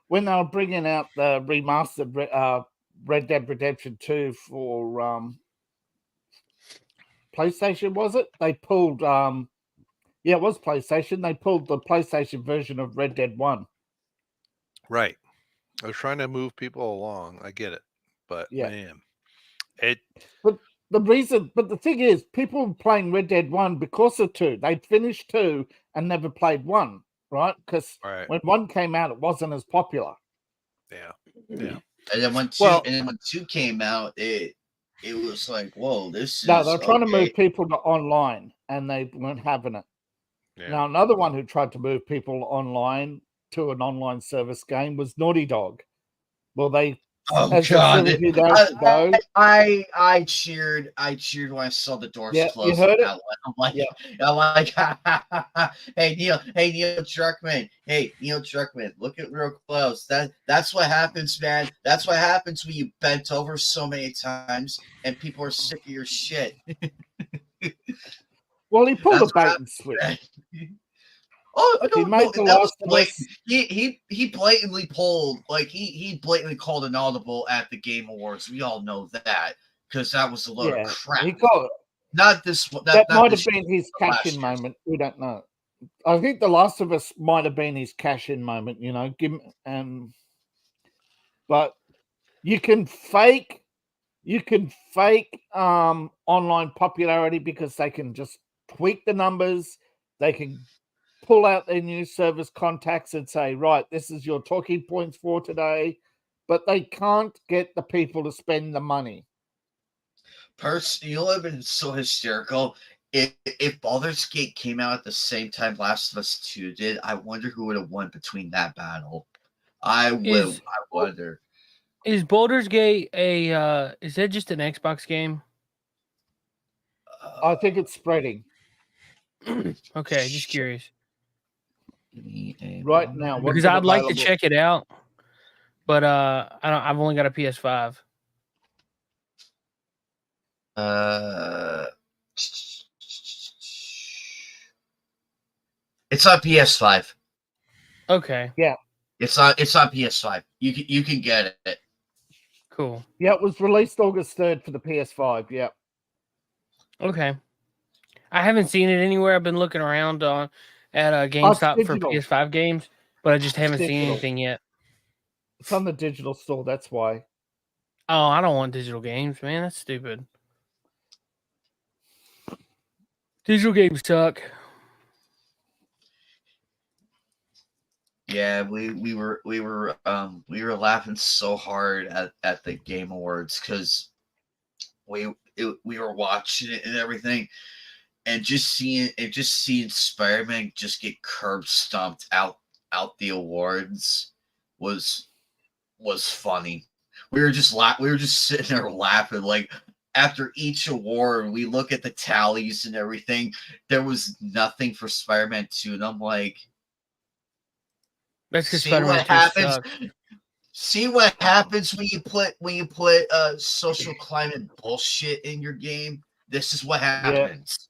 when they were bringing out the remastered Red Dead Redemption 2 for PlayStation, was it? They pulled it was PlayStation. They pulled the PlayStation version of Red Dead 1. Right. I was trying to move people along. I get it. But man, But the thing is, people were playing Red Dead 1 because of 2. They'd finished 2 and never played 1, right? Because when 1 came out, it wasn't as popular. Yeah. And then when 2 came out, it was like, whoa, this is... No, they're trying to move people to online, and they weren't having it. Yeah. Now, another one who tried to move people online to an online service game was Naughty Dog. Well, they... Oh God! I cheered when I saw the doors close. You heard it? I'm like, hey Neil Druckmann, look at real close. That's what happens, man. That's what happens when you bent over so many times and people are sick of your shit. Well, he pulled a bait and switch. Oh, no, he blatantly pulled, like he blatantly called an audible at the Game Awards. We all know that because that was a load of crap. He got it. Not this one. That might have been his cash-in moment. We don't know. I think The Last of Us might have been his cash-in moment. You know, but you can fake online popularity because they can just tweak the numbers. They can pull out their new service contacts and say, right, this is your talking points for today, but they can't get the people to spend the money. You'll have been so hysterical. If Baldur's Gate came out at the same time Last of Us 2 did, I wonder who would have won between that battle. I wonder. Is Baldur's Gate is that just an Xbox game? I think it's spreading. Okay, just curious. Right now, because I'd like to check it out, but I've only got a PS5. It's on PS5. Okay. Yeah. It's on PS5. You can get it. Cool. Yeah, it was released August 3rd for the PS5. Yeah. Okay. I haven't seen it anywhere. I've been looking around at GameStop for PS5 games, but I just haven't seen anything yet. It's on the digital store, that's why. Oh, I don't want digital games, man. That's stupid. Digital games suck. Yeah, we were laughing so hard at the Game Awards because we were watching it and everything. And just seeing Spider-Man just get curb stomped out the awards was funny. We were just sitting there laughing. Like after each award, we look at the tallies and everything. There was nothing for Spider-Man 2, and I'm like, That's because See Spider-Man what 2 happens. sucked. See what happens when you put social climate bullshit in your game. This is what happens.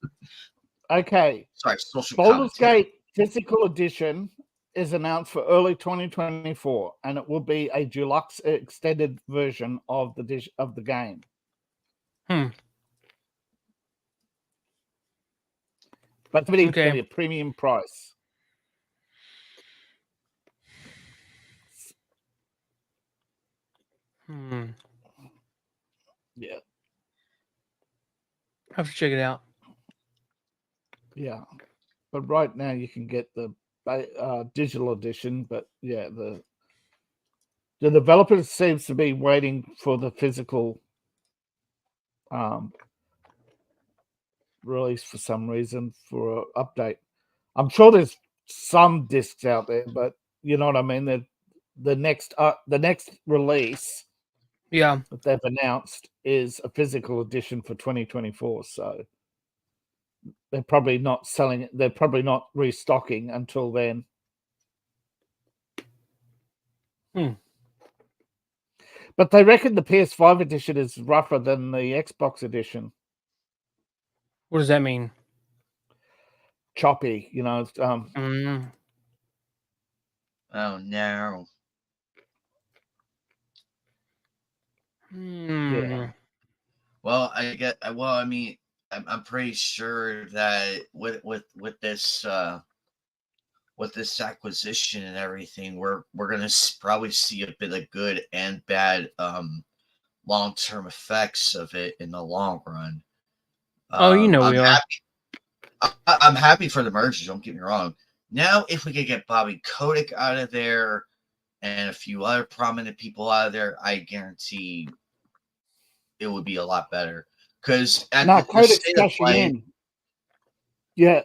Okay. Sorry, social Baldur's commentary. Gate Physical Edition is announced for early 2024, and it will be a deluxe extended version of the game. But it's going to be a premium price. Yeah. I have to check it out. Yeah. But right now you can get the digital edition, but yeah, the developer seems to be waiting for the physical release for some reason for an update. I'm sure there's some discs out there, but you know what I mean. The next release, that they've announced is a physical edition for 2024. So they're probably not selling it. They're probably not restocking until then. But they reckon the PS5 edition is rougher than the Xbox edition. What does that mean? Choppy, you know. Oh no. Yeah. Well, I mean, I'm pretty sure that with this acquisition and everything, we're gonna probably see a bit of good and bad long-term effects of it in the long run. We are. I'm happy for the merger. Don't get me wrong. Now, if we could get Bobby Kotick out of there and a few other prominent people out of there, I guarantee it would be a lot better. Because Kodak's cashing in. Yeah,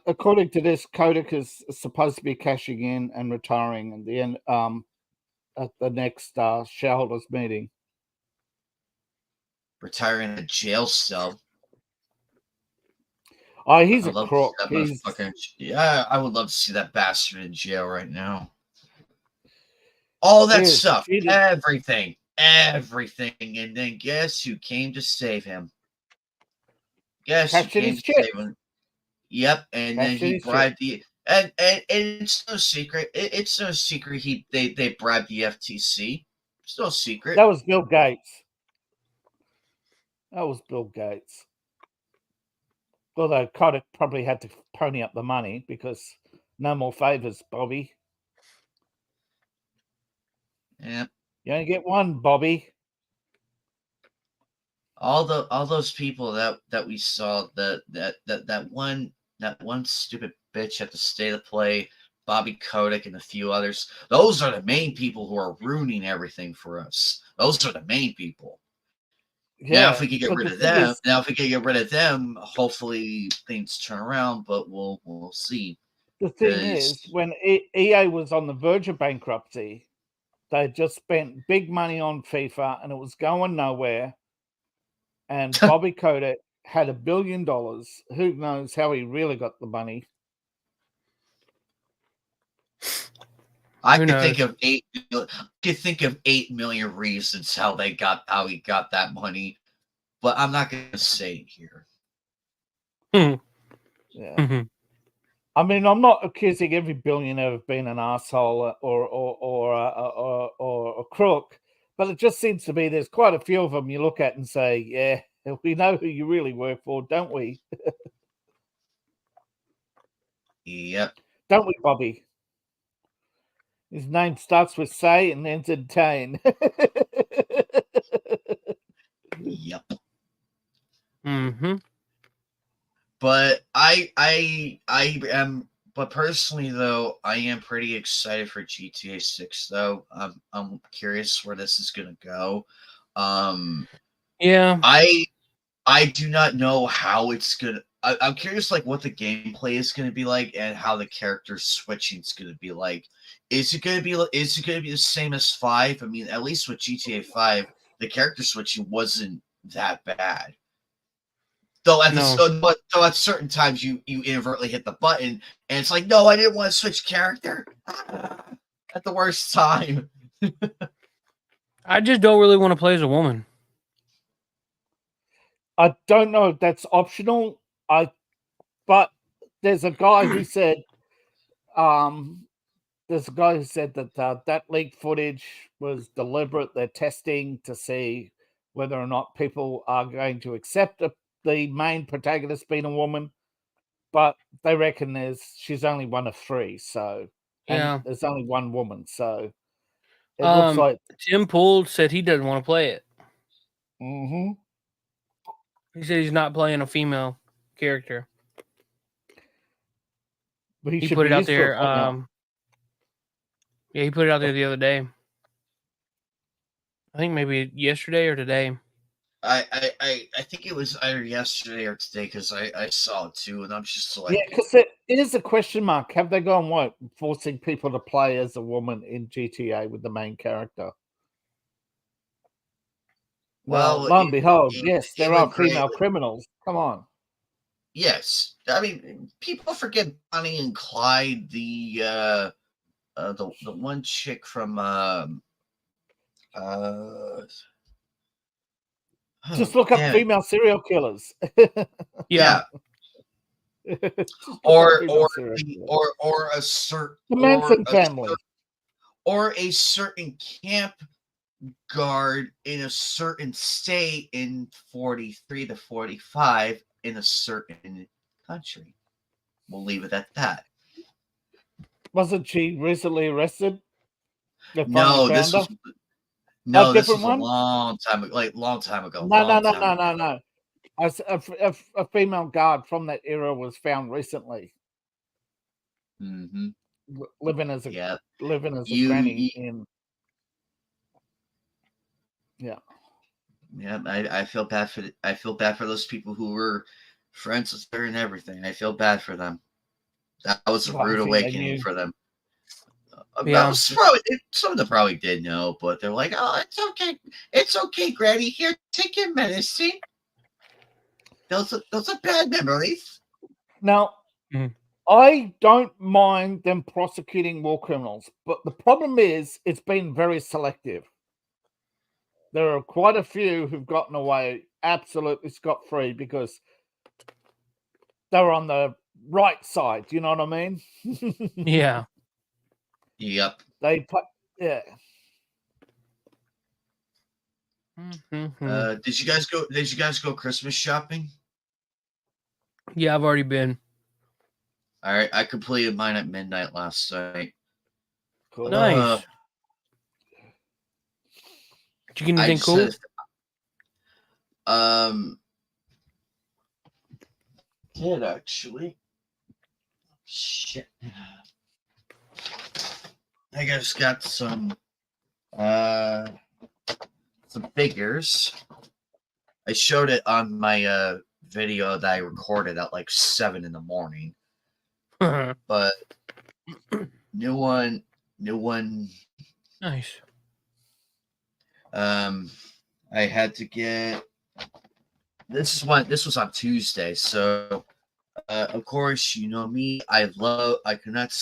according to this, Kotick is supposed to be cashing in and retiring at the end at the next shareholders meeting. Retiring in a jail cell. Oh, he's a crook. Yeah, I would love to see that bastard in jail right now. All that stuff, everything, and then guess who came to save him? Guess who came to save him? Yep, and then he bribed the and it's no secret. It's no secret they bribed the FTC. It's no secret. That was Bill Gates. Although Kotick probably had to pony up the money because no more favors, Bobby. Yeah. You only get one, Bobby. All those people that we saw, that one stupid bitch at the State of Play, Bobby Kotick and a few others, those are the main people who are ruining everything for us. Those are the main people. Yeah, now if we could get rid of them, hopefully things turn around, but we'll see. The thing is, when EA was on the verge of bankruptcy, they just spent big money on FIFA and it was going nowhere. And Bobby Kotick had $1 billion. Who knows how he really got the money? I could think of 8 million reasons how he got that money, but I'm not going to say it here. Yeah. I mean, I'm not accusing every billionaire of being an asshole or a crook, but it just seems to be there's quite a few of them you look at and say, yeah, we know who you really work for, don't we? Yep. Don't we, Bobby? His name starts with say and ends in Tane. Yep. But I am, but personally though, I am pretty excited for GTA 6 though. I'm curious where this is gonna go. Yeah. I do not know how it's gonna. I'm curious, like what the gameplay is going to be like, and how the character switching is going to be like. Is it going to be the same as 5? I mean, at least with GTA 5, the character switching wasn't that bad. Though at No. though at certain times you inadvertently hit the button and it's like, no, I didn't want to switch character. At the worst time. I just don't really want to play as a woman. I don't know if that's optional. But there's a guy who said, that that leaked footage was deliberate. They're testing to see whether or not people are going to accept the main protagonist being a woman. But they reckon she's only one of 3, so and there's only one woman, so it looks like Tim Poole said he doesn't want to play it. Mm-hmm. He said he's not playing a female character. But he put it out there. Yeah, he put it out there the other day. I think maybe yesterday or today. I think it was either yesterday or today because I saw it too, and I'm just like, yeah, because it is a question mark. Have they gone what, forcing people to play as a woman in GTA with the main character? Well, lo and behold, yes, there are female criminals. Come on. Yes, I mean, people forget Bonnie and Clyde, the one chick from just look up female serial killers. Yeah. or a certain the Manson family, or a certain camp guard in a certain state in 43 to 45 in a certain country. We'll leave it at that. Wasn't she recently arrested? No, this was a long time ago. No. A female guard from that era was found recently. Mm-hmm. Living as a granny in. Yeah. Yeah, I feel bad for those people who were friends with her and everything. I feel bad for them. That was a rude awakening for them. Yeah. Some of them probably did know, but they're like, "Oh, it's okay, Granny. Here, take your medicine." Those are bad memories. Now, I don't mind them prosecuting war criminals, but the problem is it's been very selective. There are quite a few who've gotten away absolutely scot-free because they're on the right side. You know what I mean? Yeah. Yep. Yeah. Did you guys go Christmas shopping? Yeah, I've already been. All right, I completed mine at midnight last night. Cool. Nice. Did you get anything cool? Did actually. Shit. I just got some figures. I showed it on my video that I recorded at like 7 in the morning. But new one. Nice. I had to get this was on Tuesday, so of course, you know me, I cannot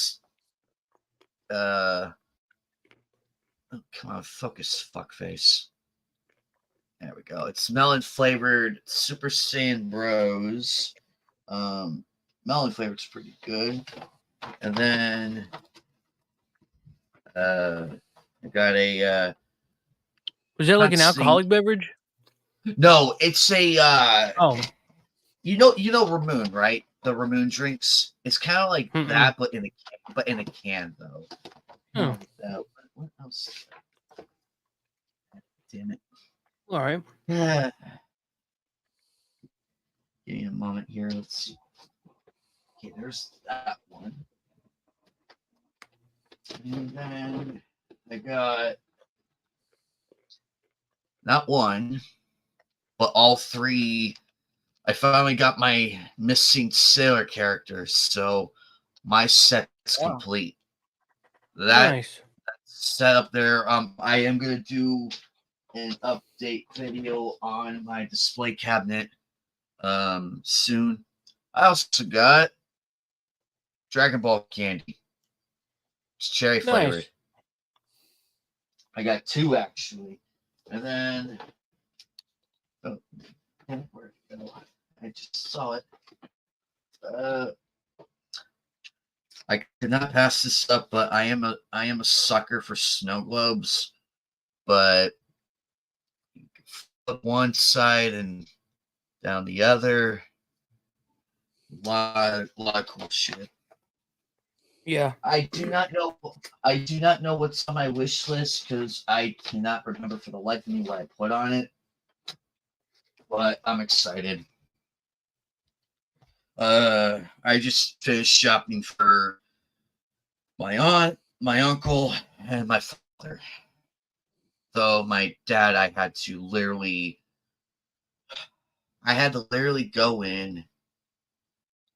oh, come on, focus, fuckface. There we go. It's melon flavored Super Saiyan Bros. Melon flavored's pretty good. And then I got a was that like an alcoholic beverage? No, it's a oh. You know Ramoon, right? The Ramoon drinks. It's kind of like that, but in a can though. What else? Damn it. All right. Give me a moment here. Let's see. Okay, there's that one. And then I got not one, but all 3. I finally got my missing sailor characters, so my set's complete. That's set up there. I am gonna do an update video on my display cabinet soon. I also got Dragon Ball candy. It's cherry flavored. Nice. I got 2 actually. And then where'd it go? I just saw it. I could not pass this up, but I am a sucker for snow globes. But flip one side and down the other. Lot of cool shit. Yeah. I do not know what's on my wish list because I cannot remember for the life of me what I put on it. But I'm excited. I just finished shopping for my aunt, my uncle, and my father. So my dad, I had to literally go in,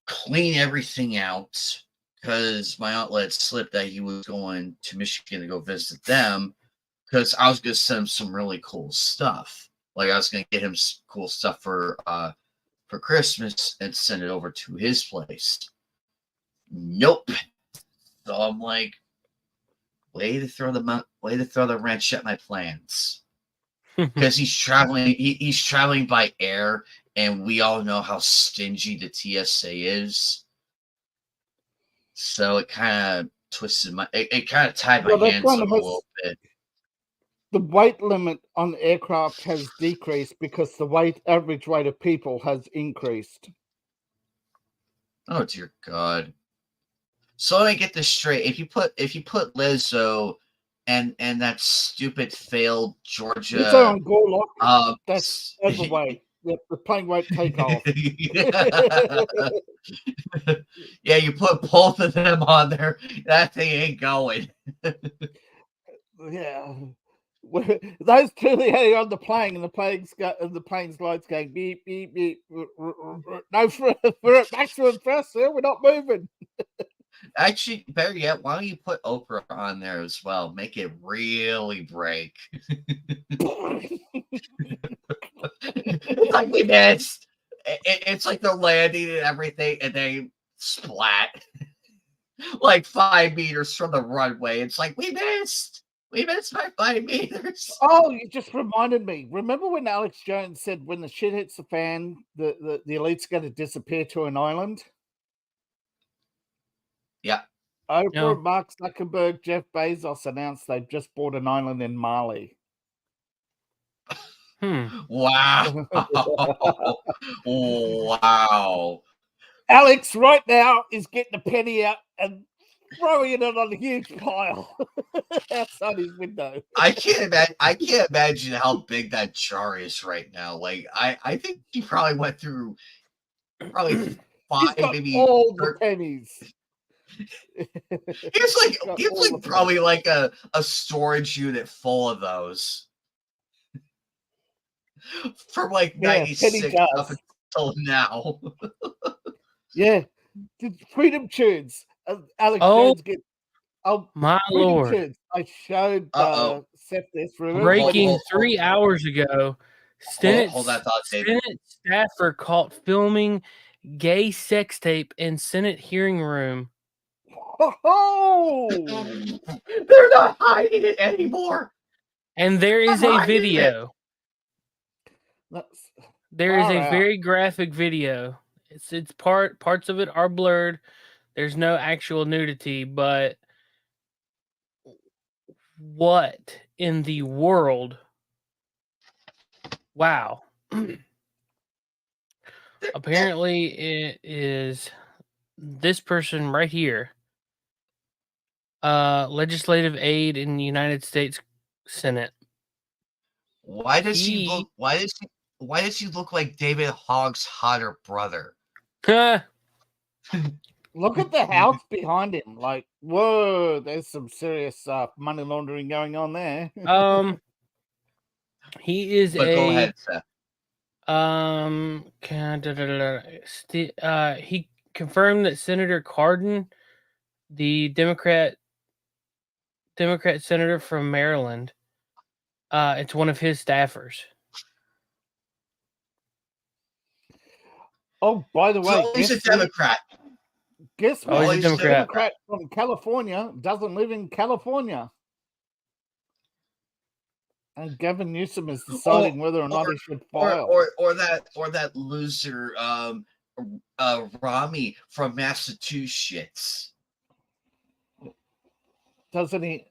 clean everything out, because my aunt let it slip that he was going to Michigan to go visit them, because I was going to send him some really cool stuff. Like I was going to get him cool stuff for Christmas and send it over to his place. Nope. So I'm like, way to throw the wrench at my plans. Because he's traveling by air, and we all know how stingy the TSA is. So it kind of twisted it kind of tied my hands up a little bit. The weight limit on aircraft has decreased because the average weight of people has increased. Oh dear God! So let me get this straight. If you put Lizzo and that stupid failed Georgia, Lizzo on Gorlock, that's overweight. Yep, the plane won't take off. Yeah, you put both of them on there, that thing ain't going. Yeah. Those two are on the plane, and the plane's lights going beep beep beep. No, for maximum thrust, sir. We're not moving. Actually, better yet, why don't you put Oprah on there as well? Make it really break. It's like we missed. It's like they're landing and everything, and they splat like 5 meters from the runway. It's like we missed. We missed by 5 meters. Oh, you just reminded me. Remember when Alex Jones said, "When the shit hits the fan, the elite's going to disappear to an island"? Yeah. Oprah, Mark Zuckerberg, Jeff Bezos announced they've just bought an island in Mali. Wow. Wow. Alex right now is getting a penny out and throwing it on a huge pile outside his window. I can't imagine how big that jar is right now. Like I think he probably went through 5, maybe all the pennies. It's like probably like a storage unit full of those. From like 96 up until now. Yeah. Freedom Tunes. Alex Jones get my Freedom Lord. Tunes. I showed Seth this. Breaking 3 hours ago. Senate staffer caught filming gay sex tape in Senate hearing room. Oh, they're not hiding it anymore. And there is a video. There is a very graphic video. It's parts of it are blurred. There's no actual nudity, but what in the world? Wow. Apparently it is this person right here. Legislative aide in the United States Senate. Why does he look like David Hogg's hotter brother? Look at the house behind him. Like, whoa, there's some serious money laundering going on there. He is but go ahead, Seth. He confirmed that Senator Cardin, the Democrat senator from Maryland, it's one of his staffers. Oh, by the way, He's a Democrat. Guess Oh, what? he's a Democrat. From California doesn't live in California. And Gavin Newsom is deciding whether or not he should file. Or that loser Rami from Massachusetts. Doesn't he?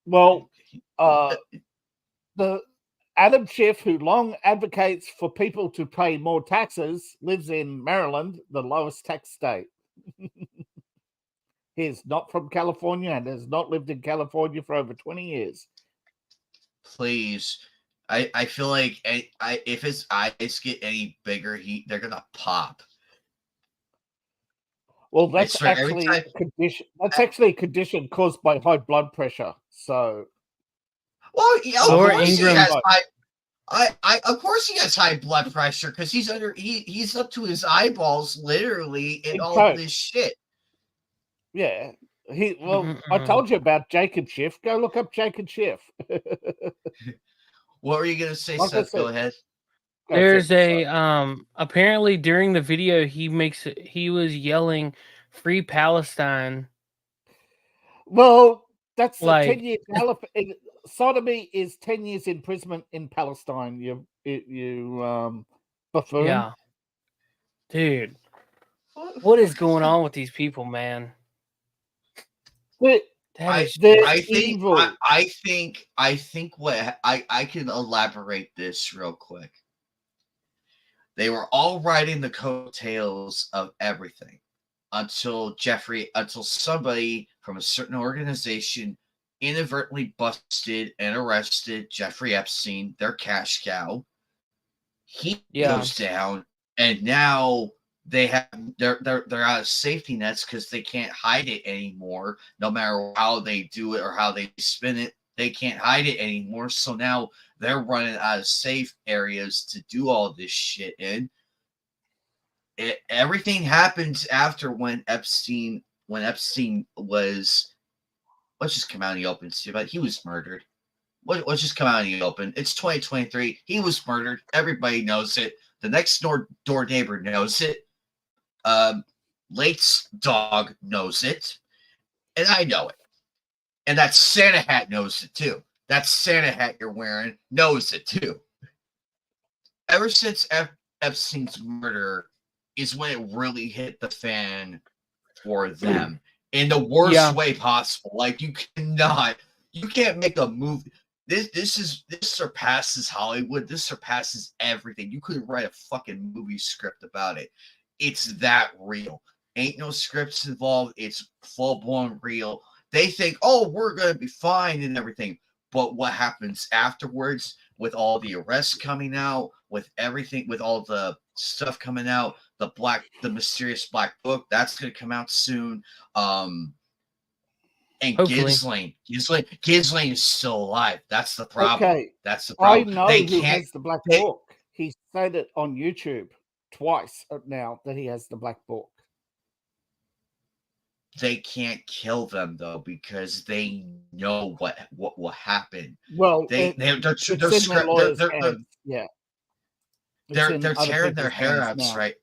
Well, the Adam Schiff, who long advocates for people to pay more taxes, lives in Maryland, the lowest tax state. He is not from California and has not lived in California for over 20 years. Please. I feel like if his eyes get any bigger, they're gonna pop. Well, that's actually a condition. That's actually a condition caused by high blood pressure. So, well, yeah, of course he has of course he has high blood pressure because he's up to his eyeballs literally in all of this shit. Yeah. I told you about Jacob Schiff. Go look up Jacob Schiff. What were you gonna say, Seth? Go ahead. There's apparently during the video he was yelling "Free Palestine." Well, that's like 10 years. Sodomy is 10 years imprisonment in Palestine. You buffoon. Yeah, dude, what is going on with these people, man? I think what I can elaborate this real quick. They were all riding the coattails of everything until somebody from a certain organization inadvertently busted and arrested Jeffrey Epstein, their cash cow. He goes down, and now they're out of safety nets because they can't hide it anymore. No matter how they do it or how they spin it, they can't hide it anymore. So now they're running out of safe areas to do all this shit in. Everything happens after when Epstein was, let's just come out in the open, but he was murdered. Let's just come out in the open. It's 2023. He was murdered. Everybody knows it. The next door neighbor knows it. Late's dog knows it. And I know it. And that Santa hat knows it too. That Santa hat you're wearing knows it too. Ever since Epstein's murder is when it really hit the fan for them in the worst way possible. Like you can't make a movie. This surpasses Hollywood. This surpasses everything. You couldn't write a fucking movie script about it. It's that real. Ain't no scripts involved. It's full-blown real. They think, oh, we're going to be fine and everything. But what happens afterwards with all the arrests coming out, with everything, with all the stuff coming out, the mysterious black book, that's going to come out soon. And Ghislaine is still alive. That's the problem. Okay. That's the problem. I know who has the black book. He said it on YouTube twice now that he has the black book. They can't kill them though because they know what will happen. Well, they're tearing their hair out right.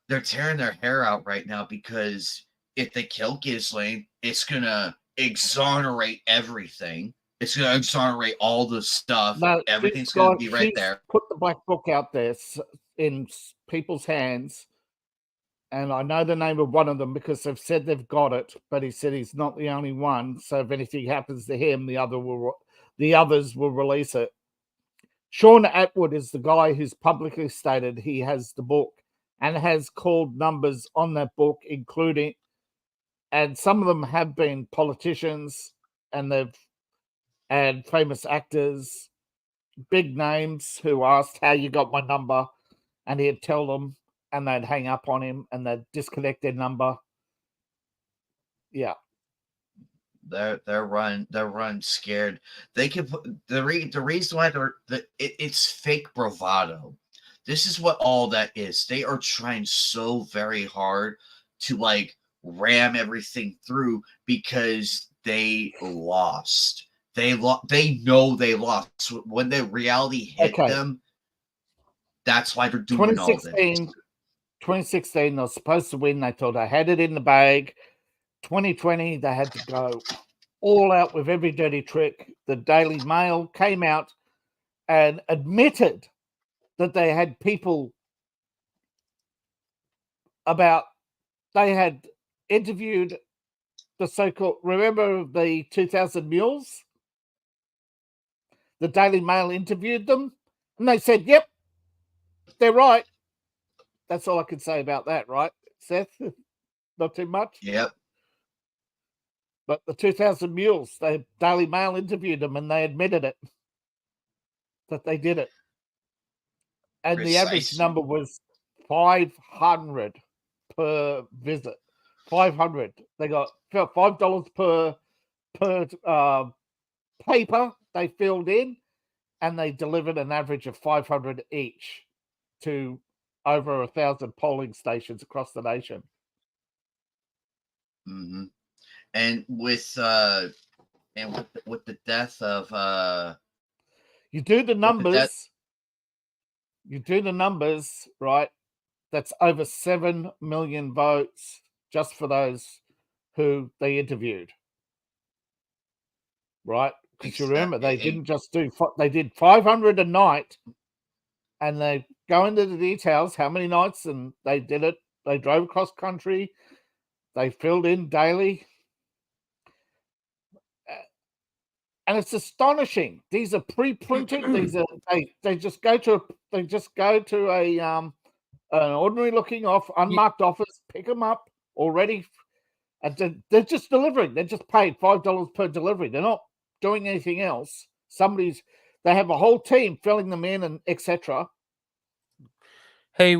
They're tearing their hair out right now because if they kill Ghislaine, it's gonna exonerate everything. It's gonna exonerate all the stuff. No, everything's gonna be right there. Put the black book out there in people's hands. And I know the name of one of them because they've said they've got it, but he said he's not the only one. So if anything happens to him, the others will release it. Sean Atwood is the guy who's publicly stated he has the book and has called numbers on that book, including, and some of them have been politicians and famous actors, big names who asked how you got my number, and he'd tell them. And they'd hang up on him and they'd disconnect their number. Yeah. They're run scared. They can put the reason why it's fake bravado. This is what all that is. They are trying so very hard to like ram everything through because they lost. They know they lost. When the reality hit them, that's why they're doing all this. 2016, they were supposed to win. They thought they had it in the bag. 2020, they had to go all out with every dirty trick. The Daily Mail came out and admitted that they had people they had interviewed the so-called, remember the 2000 Mules? The Daily Mail interviewed them, and they said, yep, they're right. That's all I can say about that, right, Seth? Not too much? Yep. But the 2000 Mules, the Daily Mail interviewed them, and they admitted it, that they did it. And the average number was 500 per visit. 500. They got $5 per paper they filled in, and they delivered an average of 500 each to over 1,000 polling stations across the nation. Mm-hmm. And with the death of you do the numbers. You do the numbers, right? That's over 7 million votes just for those who they interviewed, right? Because you remember, they didn't just do, they did 500 a night, and they go into the details, how many nights, and they did it. They drove across country. They filled in daily. And it's astonishing. These are pre-printed. These are they just go to a an ordinary looking unmarked office, pick them up already, and they're just delivering. They're just paid $5 per delivery. They're not doing anything else. They have a whole team filling them in and etc. Hey,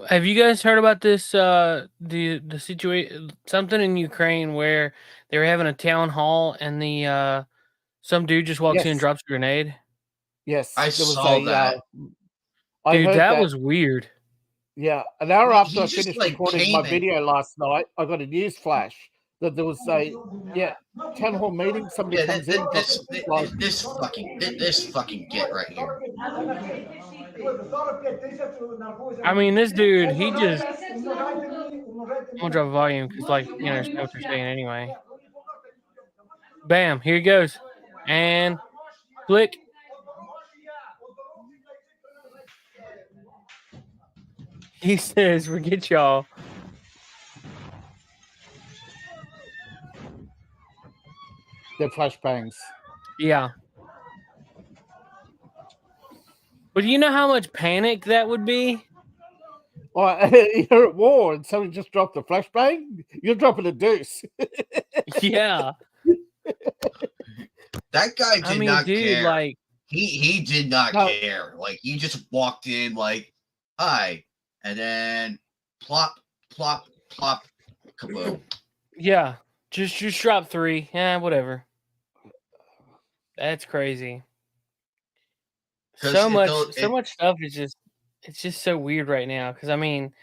have you guys heard about this? The situation, something in Ukraine where they were having a town hall and the some dude just walks in and drops a grenade. Yes, I saw that. Dude, that was weird. Yeah, an hour after I finished recording my video last night, I got a news flash that there was a town hall meeting. Somebody comes in. This fucking get right here. I mean, this dude, he just. I'm gonna drop volume because, like, you know what they're saying anyway. Bam! Here he goes, and click. He says, "Forget y'all." They're flashbangs. Yeah. But do you know how much panic that would be? Well, you're at war and somebody just dropped a flashbang. You're dropping a deuce. Yeah. That guy did not care. Like, he did not care. Like, he just walked in like, hi, and then plop, plop, plop, kaboom. Yeah. Just drop 3. Yeah, whatever. That's crazy. So much stuff is just so weird right now. Because I mean,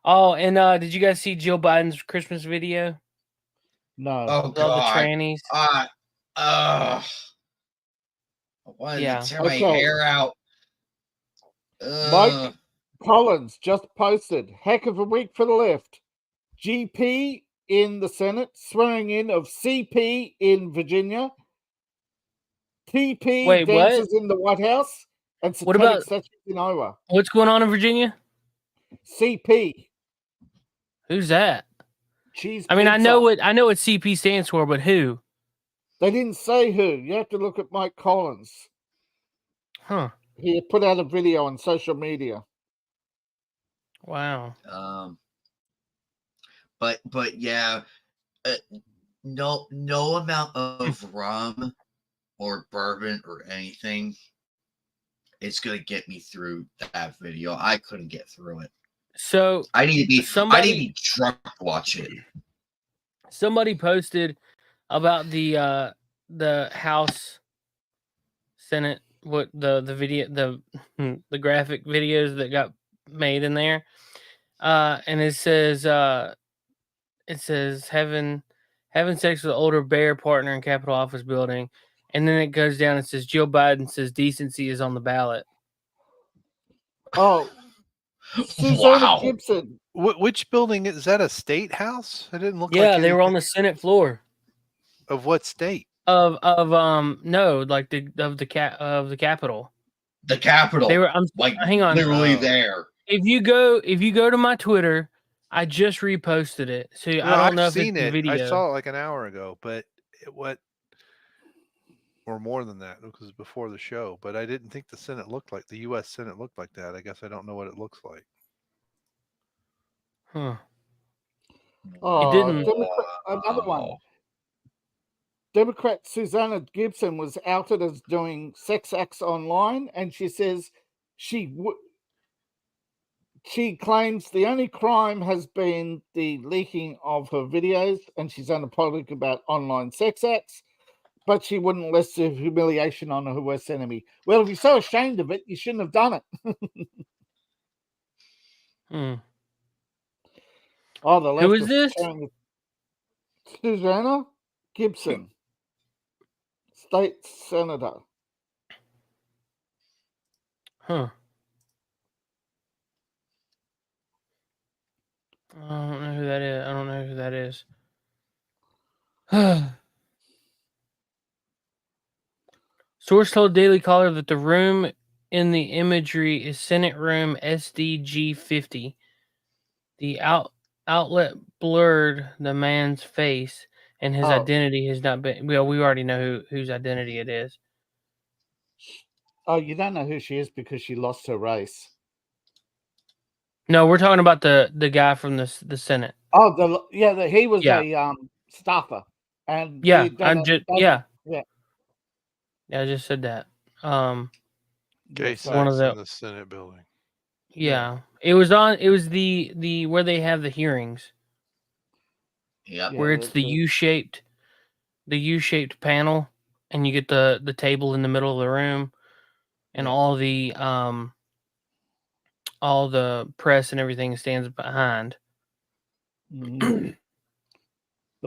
did you guys see Jill Biden's Christmas video? No. Oh God. All the trannies. I wanted to tear my hair out. Mike Collins just posted, heck of a week for the left. GP in the Senate, swearing in of CP in Virginia. TP dances in the White House. And what about in Iowa? What's going on in Virginia? CP. Who's that? Cheese. I mean, I know what CP stands for, but who? They didn't say who. You have to look at Mike Collins. Huh. He put out a video on social media. Wow. But yeah, no amount of rum or bourbon or anything. It's gonna get me through that video. I couldn't get through it. So I need to be drunk to watch it. Somebody posted about the House Senate, what the video, the graphic videos that got made in there, and it says having sex with an older bear partner in Capitol Office building. And then it goes down and says Jill Biden says decency is on the ballot. Oh, Susanna Gibson. Which building is that? A state house? It didn't look Yeah, like they were on anything- the Senate floor Of what state? of no, like of the Capitol. The Capitol. They were. like hang on. literally Oh. there. If you go to my Twitter, I just reposted it. So I don't I've know if seen it's the it. video. I saw it like an hour ago, but or more than that, because it was before the show. But I didn't think the Senate looked like the U.S. Senate looked like that. I guess I don't know what it looks like. Huh. Oh, didn't- another one. Democrat Susanna Gibson was outed as doing sex acts online, and she says she claims the only crime has been the leaking of her videos, and she's unapologetic about online sex acts, but she wouldn't list the humiliation on her worst enemy. Well, if you're so ashamed of it, you shouldn't have done it. Oh, the left Who is this? Susanna Gibson, state senator. Huh. I don't know who that is. I don't know who that is. Source told Daily Caller that the room in the imagery is Senate Room SDG 50. The outlet blurred the man's face, and his identity has not been. Well, we already know whose identity it is. Oh, you don't know who she is because she lost her race. No, we're talking about the guy from the Senate. Oh, he was a staffer, and Yeah, I just said that. Jason one of in the Senate building. Yeah, it was the where they have the hearings. Yeah, where it's the U-shaped panel, and you get the table in the middle of the room, and all the press and everything stands behind. The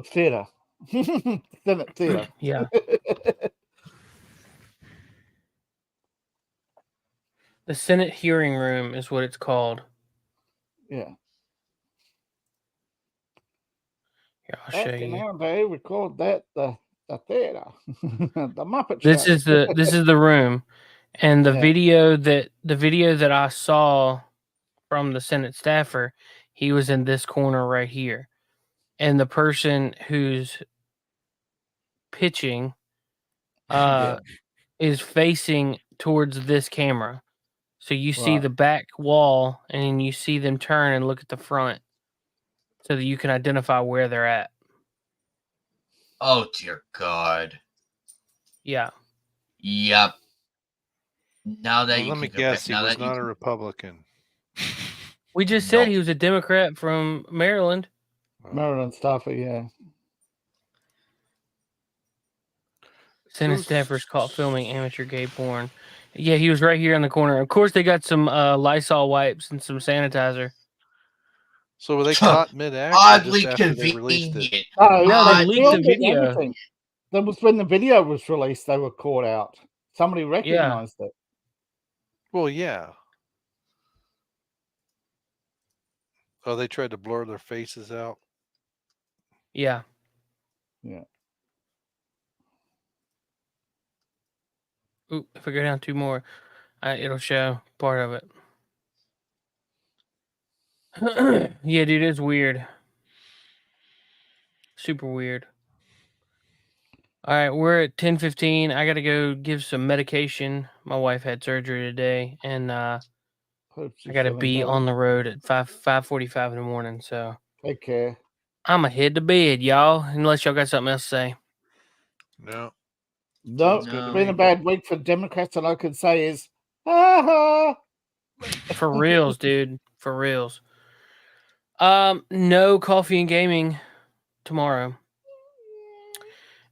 theater. Senate theater. Yeah. The Senate hearing room is what it's called. Yeah. Here, I'll show you. Now they record that the theater, the Muppet This Show. is the room, and the video that I saw from the Senate staffer, he was in this corner right here, and the person who's pitching is facing towards this camera. So you see the back wall, and then you see them turn and look at the front, so that you can identify where they're at. Oh dear God. Yeah. Yep. Now that let me guess, he was not a Republican. We just said he was a Democrat from Maryland. Maryland staffer, yeah. Senate staffers caught filming amateur gay porn. Yeah, he was right here in the corner. Of course, they got some Lysol wipes and some sanitizer. So were they caught mid-act? Oddly just after they released convenient. it? No, they leaked the video. Everything. That was when the video was released. They were caught out. Somebody recognized it. Well, yeah. Oh, they tried to blur their faces out. Yeah. Yeah. Ooh, if I go down two more, it'll show part of it. Yeah, dude, it's weird. Super weird. All right, we're at 10:15. I got to go give some medication. My wife had surgery today, and I got to be on the road at 5:45 in the morning. So take care. I'm going to head to bed, y'all, unless y'all got something else to say. No. No, it's been a bad week for Democrats, and I could say is, ha ha. For reals, dude. For reals. No coffee and gaming tomorrow.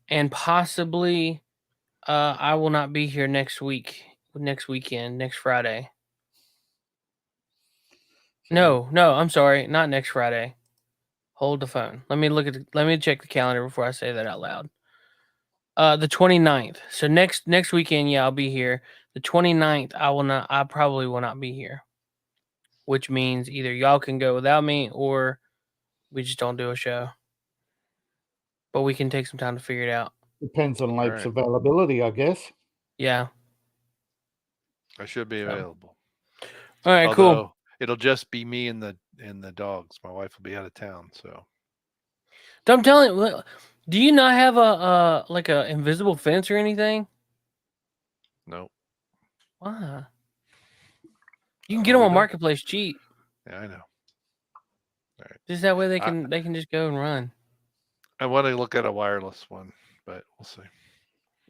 And possibly I will not be here next weekend, next Friday. No, I'm sorry, not next Friday. Hold the phone. Let me check the calendar before I say that out loud. The 29th. So next weekend, yeah, I'll be here. The 29th, I probably will not be here. which means either y'all can go without me or we just don't do a show. But we can take some time to figure it out. Depends on Lape's Right. availability, I guess. Yeah. I should be available. All right, Although, cool. it'll just be me and the dogs. My wife will be out of town, so. I'm telling you, do you not have a like a invisible fence or anything? No. Why? You can get them on Marketplace cheap. Yeah, I know. All right. Just that way they can just go and run. I want to look at a wireless one, but we'll see.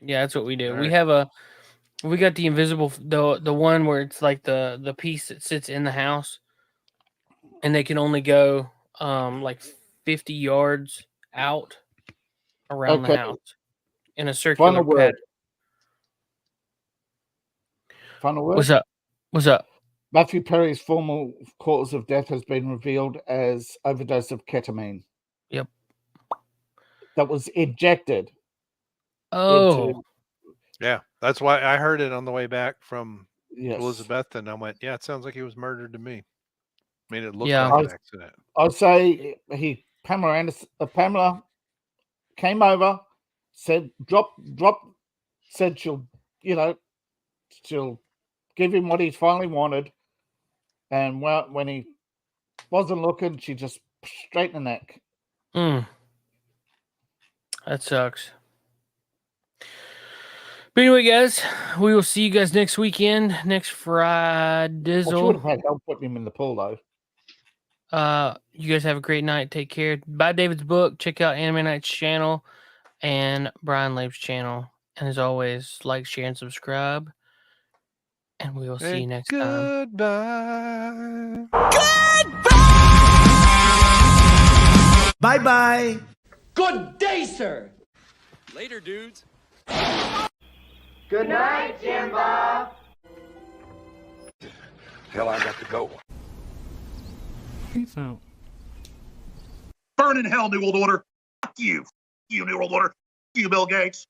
Yeah, that's what we do. All We right. have we got the invisible, the one where it's like the piece that sits in the house, and they can only go like 50 yards out around the house in a circular Final word. pattern. Final word. What's up? What's up? Matthew Perry's formal cause of death has been revealed as overdose of ketamine. Yep. That was injected. Oh. Yeah, that's why I heard it on the way back from Yes. Elizabeth, and I went, "Yeah, it sounds like he was murdered to me." Made it look Yeah. like an accident. I'd say Pamela came over, said said she'll give him what he finally wanted, and when he wasn't looking, she just straight in the neck. That sucks. But anyway, guys, we will see you guys next weekend, next Friday. Well, she would have had help putting him in the pool, though. You guys have a great night. Take care. Buy David's book. Check out Anime Night's channel and Brian Lape's channel. And as always, like, share, and subscribe. And we will see you next time. Goodbye. Bye-bye. Good day, sir. Later, dudes. Good night, Jimbo. Hell, I got to go. Peace out. Burn in hell, New World Order. Fuck you. You, New World Order. Fuck you, Bill Gates.